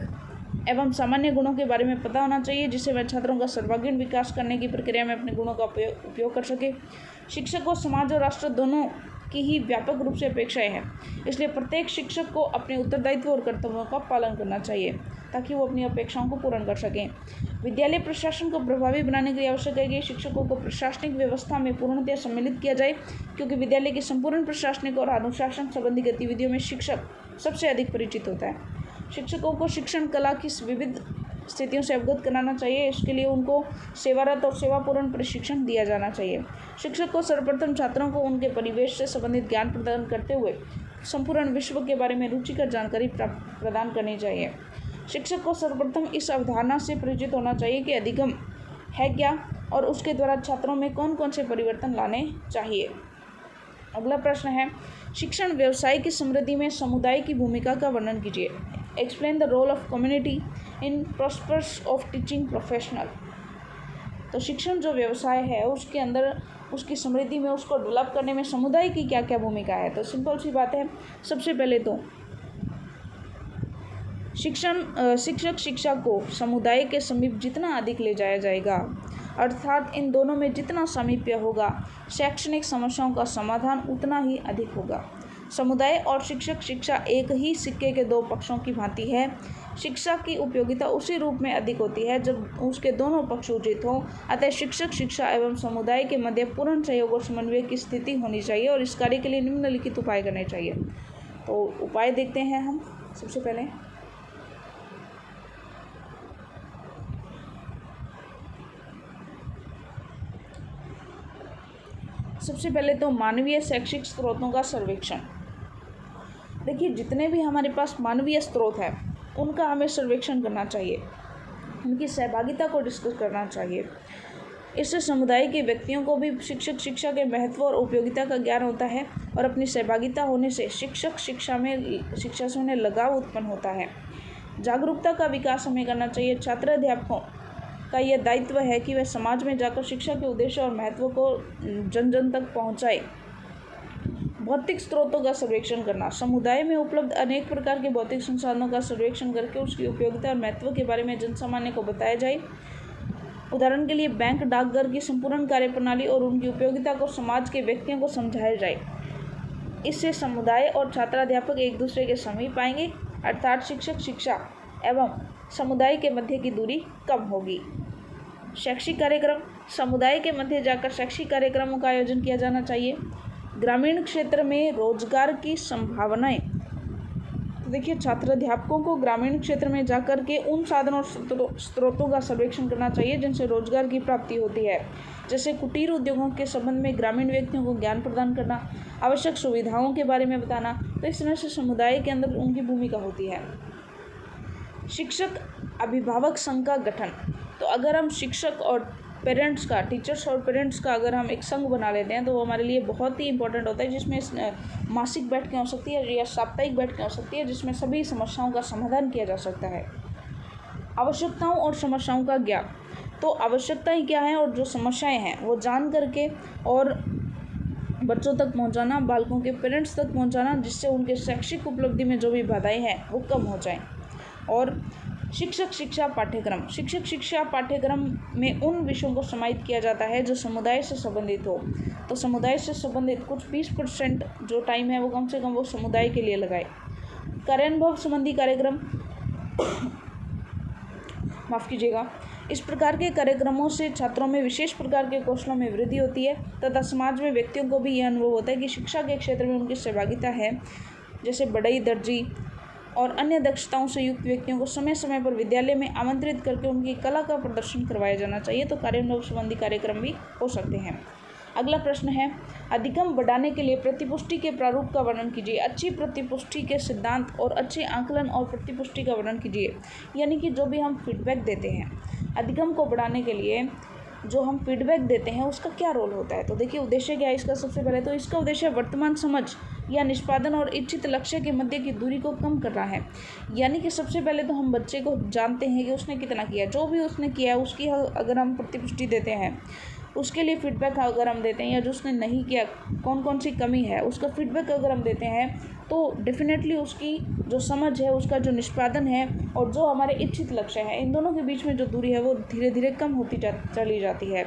एवं सामान्य गुणों के बारे में पता होना चाहिए, जिससे वह छात्रों का सर्वांगीण विकास करने की प्रक्रिया में अपने गुणों का उपयोग कर सके। शिक्षक को समाज और राष्ट्र दोनों की ही व्यापक रूप से अपेक्षाएं हैं, इसलिए प्रत्येक शिक्षक को अपने उत्तरदायित्व और कर्तव्यों का पालन करना चाहिए ताकि वो अपनी अपेक्षाओं को पूर्ण कर सकें। विद्यालय प्रशासन को प्रभावी बनाने के लिए आवश्यक है कि शिक्षकों को प्रशासनिक व्यवस्था में पूर्णतः सम्मिलित किया जाए, क्योंकि विद्यालय की संपूर्ण प्रशासनिक और अनुशासन संबंधी गतिविधियों में शिक्षक सबसे अधिक परिचित होता है। शिक्षकों को शिक्षण कला की विविध स्थितियों से अवगत कराना चाहिए। इसके लिए उनको सेवारत और सेवापूर्ण प्रशिक्षण दिया जाना चाहिए। शिक्षक को सर्वप्रथम छात्रों को उनके परिवेश से संबंधित ज्ञान प्रदान करते हुए संपूर्ण विश्व के बारे में रुचिकर जानकारी प्रदान करनी चाहिए। शिक्षक को सर्वप्रथम इस अवधारणा से परिचित होना चाहिए कि अधिगम है क्या और उसके द्वारा छात्रों में कौन कौन से परिवर्तन लाने चाहिए। अगला प्रश्न है, शिक्षण व्यवसाय की समृद्धि में समुदाय की भूमिका का वर्णन कीजिए। Explain the role of community in prospers of teaching professional. तो शिक्षण जो व्यवसाय है उसके अंदर उसकी समृद्धि में, उसको डेवलप करने में समुदाय की क्या क्या भूमिका है। तो सिंपल सी बात है, सबसे पहले तो शिक्षक शिक्षा को समुदाय के समीप जितना अधिक ले जाया जाएगा, अर्थात इन दोनों में जितना सामीप्य होगा, शैक्षणिक समस्याओं का समाधान उतना ही अधिक होगा। समुदाय और शिक्षक शिक्षा एक ही सिक्के के दो पक्षों की भांति है। शिक्षा की उपयोगिता उसी रूप में अधिक होती है जब उसके दोनों पक्ष उचित हों। अतः शिक्षक शिक्षा एवं समुदाय के मध्य पूर्ण सहयोग और समन्वय की स्थिति होनी चाहिए और इस कार्य के लिए निम्नलिखित उपाय करने चाहिए। तो उपाय देखते हैं हम। सबसे पहले तो मानवीय शैक्षिक स्रोतों का सर्वेक्षण। देखिए, जितने भी हमारे पास मानवीय स्रोत हैं उनका हमें सर्वेक्षण करना चाहिए, उनकी सहभागिता को डिस्कस करना चाहिए। इससे समुदाय के व्यक्तियों को भी शिक्षक शिक्षा के महत्व और उपयोगिता का ज्ञान होता है और अपनी सहभागिता होने से शिक्षक शिक्षा से उन्हें लगाव उत्पन्न होता है। जागरूकता का विकास हमें करना चाहिए। छात्र अध्यापकों का यह दायित्व है कि वह समाज में जाकर शिक्षा के उद्देश्य और महत्व को जन जन तक पहुँचाए। भौतिक स्रोतों का सर्वेक्षण करना। समुदाय में उपलब्ध अनेक प्रकार के भौतिक संसाधनों का सर्वेक्षण करके उसकी उपयोगिता और महत्व के बारे में जनसामान्य को बताया जाए। उदाहरण के लिए बैंक डाकघर की संपूर्ण कार्यप्रणाली और उनकी उपयोगिता को समाज के व्यक्तियों को समझाया जाए। इससे समुदाय और छात्राध्यापक एक दूसरे के समीप आएंगे, अर्थात शिक्षक शिक्षा एवं समुदाय के मध्य की दूरी कम होगी। शैक्षिक कार्यक्रम, समुदाय के मध्य जाकर शैक्षिक कार्यक्रमों का आयोजन किया जाना चाहिए। ग्रामीण क्षेत्र में रोजगार की संभावनाएं, तो देखिए छात्र अध्यापकों को ग्रामीण क्षेत्र में जाकर के उन साधनों और स्रोतों का सर्वेक्षण करना चाहिए जिनसे रोजगार की प्राप्ति होती है, जैसे कुटीर उद्योगों के संबंध में ग्रामीण व्यक्तियों को ज्ञान प्रदान करना, आवश्यक सुविधाओं के बारे में बताना। तो इस तरह से समुदाय के अंदर उनकी भूमिका होती है। शिक्षक अभिभावक संघ का गठन, तो अगर हम शिक्षक और पेरेंट्स का, टीचर्स और पेरेंट्स का अगर हम एक संघ बना लेते हैं तो वो हमारे लिए बहुत ही इंपॉर्टेंट होता है, जिसमें मासिक बैठकें हो सकती है या साप्ताहिक बैठकें हो सकती है, जिसमें सभी समस्याओं का समाधान किया जा सकता है। आवश्यकताओं और समस्याओं का ज्ञान, तो आवश्यकताएं क्या हैं और जो समस्याएं हैं वो जान करके और बच्चों तक पहुंचाना, बालकों के पेरेंट्स तक पहुंचाना, जिससे उनके शैक्षिक उपलब्धि में जो भी बाधाएं हैं वो कम हो जाएं। और शिक्षक शिक्षा पाठ्यक्रम, शिक्षक शिक्षा पाठ्यक्रम में उन विषयों को समाहित किया जाता है जो समुदाय से संबंधित हो। तो समुदाय से संबंधित कुछ 20% जो टाइम है वो कम से कम वो समुदाय के लिए लगाए। कार्यानुभव संबंधी कार्यक्रम माफ़ कीजिएगा, इस प्रकार के कार्यक्रमों से छात्रों में विशेष प्रकार के कौशलों में वृद्धि होती है तथा समाज में व्यक्तियों को भी यह अनुभव होता है कि शिक्षा के क्षेत्र में उनकी सहभागिता है। जैसे बढ़ई, दर्जी और अन्य दक्षताओं से युक्त व्यक्तियों को समय समय पर विद्यालय में आमंत्रित करके उनकी कला का प्रदर्शन करवाया जाना चाहिए। तो कार्यानुभव संबंधी कार्यक्रम भी हो सकते हैं। अगला प्रश्न है, अधिगम बढ़ाने के लिए प्रतिपुष्टि के प्रारूप का वर्णन कीजिए। अच्छी प्रतिपुष्टि के सिद्धांत और अच्छे आकलन और प्रतिपुष्टि का वर्णन कीजिए। यानी कि जो भी हम फीडबैक देते हैं, अधिगम को बढ़ाने के लिए जो हम फीडबैक देते हैं उसका क्या रोल होता है। तो देखिए उद्देश्य क्या है इसका। सबसे पहले तो इसका उद्देश्य वर्तमान समझ या निष्पादन और इच्छित लक्ष्य के मध्य की दूरी को कम करना है। यानी कि सबसे पहले तो हम बच्चे को जानते हैं कि उसने कितना किया, जो भी उसने किया है उसकी अगर हम प्रतिपुष्टि देते हैं, उसके लिए फीडबैक अगर हम देते हैं, या जो उसने नहीं किया, कौन कौन सी कमी है उसका फीडबैक अगर हम देते हैं, तो डेफिनेटली उसकी जो समझ है, उसका जो निष्पादन है और जो हमारे इच्छित लक्ष्य है, इन दोनों के बीच में जो दूरी है वो धीरे धीरे कम होती चली जाती है।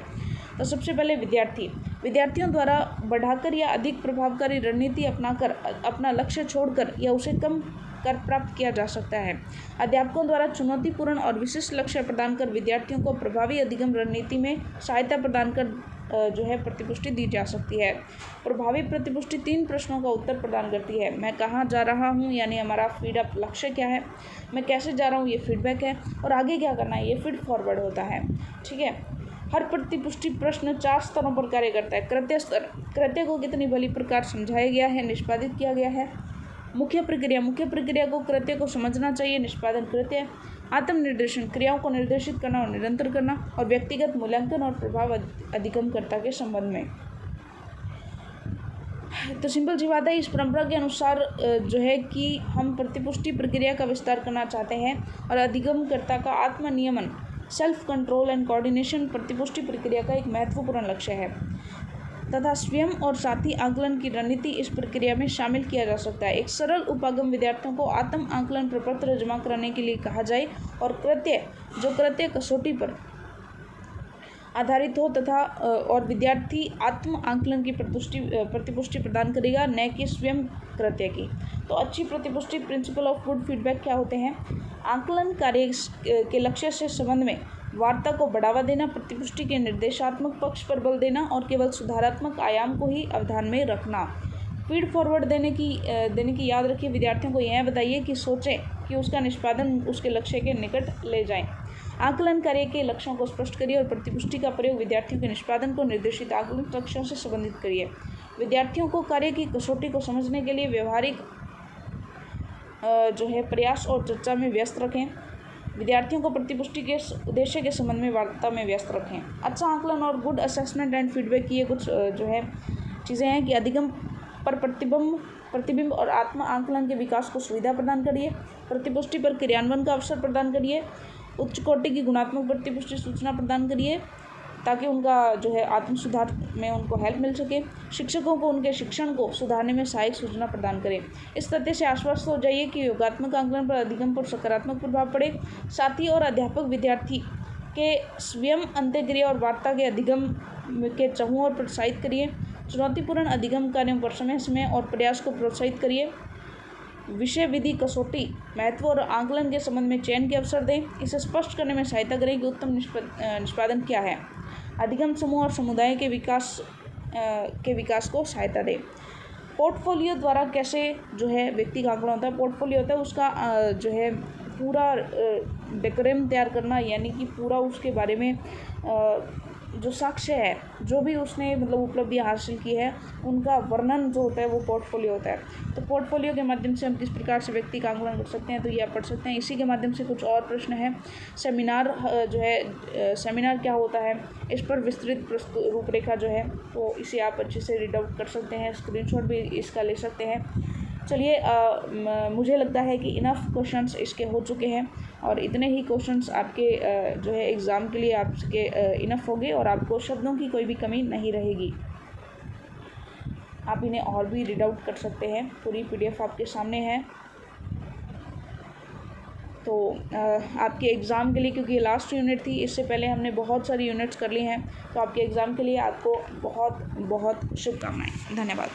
तो सबसे पहले विद्यार्थियों द्वारा बढ़ाकर या अधिक प्रभावकारी रणनीति अपनाकर अपना लक्ष्य छोड़कर या उसे कम कर प्राप्त किया जा सकता है। अध्यापकों द्वारा चुनौतीपूर्ण और विशिष्ट लक्ष्य प्रदान कर विद्यार्थियों को प्रभावी अधिगम रणनीति में सहायता प्रदान कर जो है प्रतिपुष्टि दी जा सकती है। प्रभावी प्रतिपुष्टि 3 प्रश्नों का उत्तर प्रदान करती है। मैं कहाँ जा रहा हूँ, यानी हमारा फीडअप लक्ष्य क्या है, मैं कैसे जा रहा हूँ, ये फीडबैक है, और आगे क्या करना है, ये फीड फॉरवर्ड होता है। ठीक है। हर प्रतिपुष्टि प्रश्न 4 स्तरों पर कार्य करता है। कृत्य स्तर, कृत्य को कितनी भली प्रकार समझाया गया है, निष्पादित किया गया है। मुख्य प्रक्रिया को कृत्य को समझना चाहिए, निष्पादन कृत्य। आत्मनिर्देशन, क्रियाओं को निर्देशित करना और निरंतर करना। और व्यक्तिगत मूल्यांकन और प्रभाव अधिगमकर्ता के संबंध में। तो सिंपल सी बात है, इस परंपरा के अनुसार जो है कि हम प्रतिपुष्टि प्रक्रिया का विस्तार करना चाहते हैं और अधिगमकर्ता का आत्मनियमन, सेल्फ कंट्रोल एंड कोऑर्डिनेशन प्रतिपुष्टि प्रक्रिया का एक महत्वपूर्ण लक्ष्य है तथा स्वयं और साथी आकलन की रणनीति इस प्रक्रिया में शामिल किया जा सकता है। एक सरल उपागम विद्यार्थियों को आत्म आकलन प्रपत्र जमा कराने के लिए कहा जाए और कृत्य कसौटी पर आधारित हो तथा और विद्यार्थी आत्म आकलन की प्रतिपुष्टि प्रदान करेगा, न कि स्वयं कृत्य की। तो अच्छी प्रतिपुष्टि, प्रिंसिपल ऑफ गुड फीडबैक क्या होते हैं। आकलन कार्य के लक्ष्य से संबंध में वार्ता को बढ़ावा देना, प्रतिपुष्टि के निर्देशात्मक पक्ष पर बल देना और केवल सुधारात्मक आयाम को ही अवधान में रखना। फीड फॉरवर्ड देने की याद रखिए। विद्यार्थियों को यह बताइए कि सोचें कि उसका निष्पादन उसके लक्ष्य के निकट ले जाएं। आकलन कार्य के लक्ष्यों को स्पष्ट करिए और प्रतिपुष्टि का प्रयोग विद्यार्थियों के निष्पादन को निर्देशित आकलन लक्ष्यों से संबंधित करिए। विद्यार्थियों को कार्य की कसौटी को समझने के लिए व्यवहारिक जो है प्रयास और चर्चा में व्यस्त रखें। विद्यार्थियों को प्रतिपुष्टि के उद्देश्य के संबंध में वार्ता में व्यस्त रखें। अच्छा आकलन और गुड असेसमेंट एंड फीडबैक की ये कुछ जो है चीज़ें हैं कि अधिगम पर प्रतिबिंब और आत्म आकलन के विकास को सुविधा प्रदान करिए। प्रतिपुष्टि पर क्रियान्वयन का अवसर प्रदान करिए। उच्च कोटि की गुणात्मक प्रतिपुष्टि सूचना प्रदान करिए ताकि उनका जो है आत्म सुधार में उनको हेल्प मिल सके। शिक्षकों को उनके शिक्षण को सुधारने में सहायक सूचना प्रदान करें। इस तथ्य से आश्वस्त हो जाइए कि योगात्मक आकलन पर अधिगम पर सकारात्मक प्रभाव पड़े। साथी और अध्यापक विद्यार्थी के स्वयं अंत्यक्रिया और वार्ता के अधिगम के चहुओं और प्रोत्साहित करिए। चुनौतीपूर्ण अधिगम कार्यों पर समय और प्रयास को प्रोत्साहित करिए। विषय विधि कसौटी महत्व और आकलन के संबंध में चयन के अवसर दें। इसे स्पष्ट करने में सहायता करें कि उत्तम निष्पादन क्या है। अधिगम समूह और समुदाय के विकास को सहायता दें। पोर्टफोलियो द्वारा कैसे जो है व्यक्ति का आकलन होता है। पोर्टफोलियो होता है उसका जो है पूरा डेकोरम तैयार करना, यानी कि पूरा उसके बारे में जो साक्ष्य है, जो भी उसने मतलब उपलब्धियाँ हासिल की है, उनका वर्णन जो होता है वो पोर्टफोलियो होता है। तो पोर्टफोलियो के माध्यम से हम किस प्रकार से व्यक्ति का आकलन कर सकते हैं, तो ये आप पढ़ सकते हैं। इसी के माध्यम से कुछ और प्रश्न है। सेमिनार जो है सेमिनार क्या होता है, इस पर विस्तृत रूपरेखा जो है, तो इसे आप अच्छे से रीड आउट कर सकते हैं, स्क्रीनशॉट भी इसका ले सकते हैं। चलिए, मुझे लगता है कि इनफ क्वेश्चंस इसके हो चुके हैं और इतने ही क्वेश्चंस आपके जो है एग्ज़ाम के लिए आपके इनफ होंगे और आपको शब्दों की कोई भी कमी नहीं रहेगी। आप इन्हें और भी रीड आउट कर सकते हैं, पूरी PDF आपके सामने है। तो आपके एग्ज़ाम के लिए, क्योंकि ये लास्ट यूनिट थी, इससे पहले हमने बहुत सारी यूनिट्स कर ली हैं, तो आपके एग्ज़ाम के लिए आपको बहुत बहुत शुभकामनाएँ। धन्यवाद।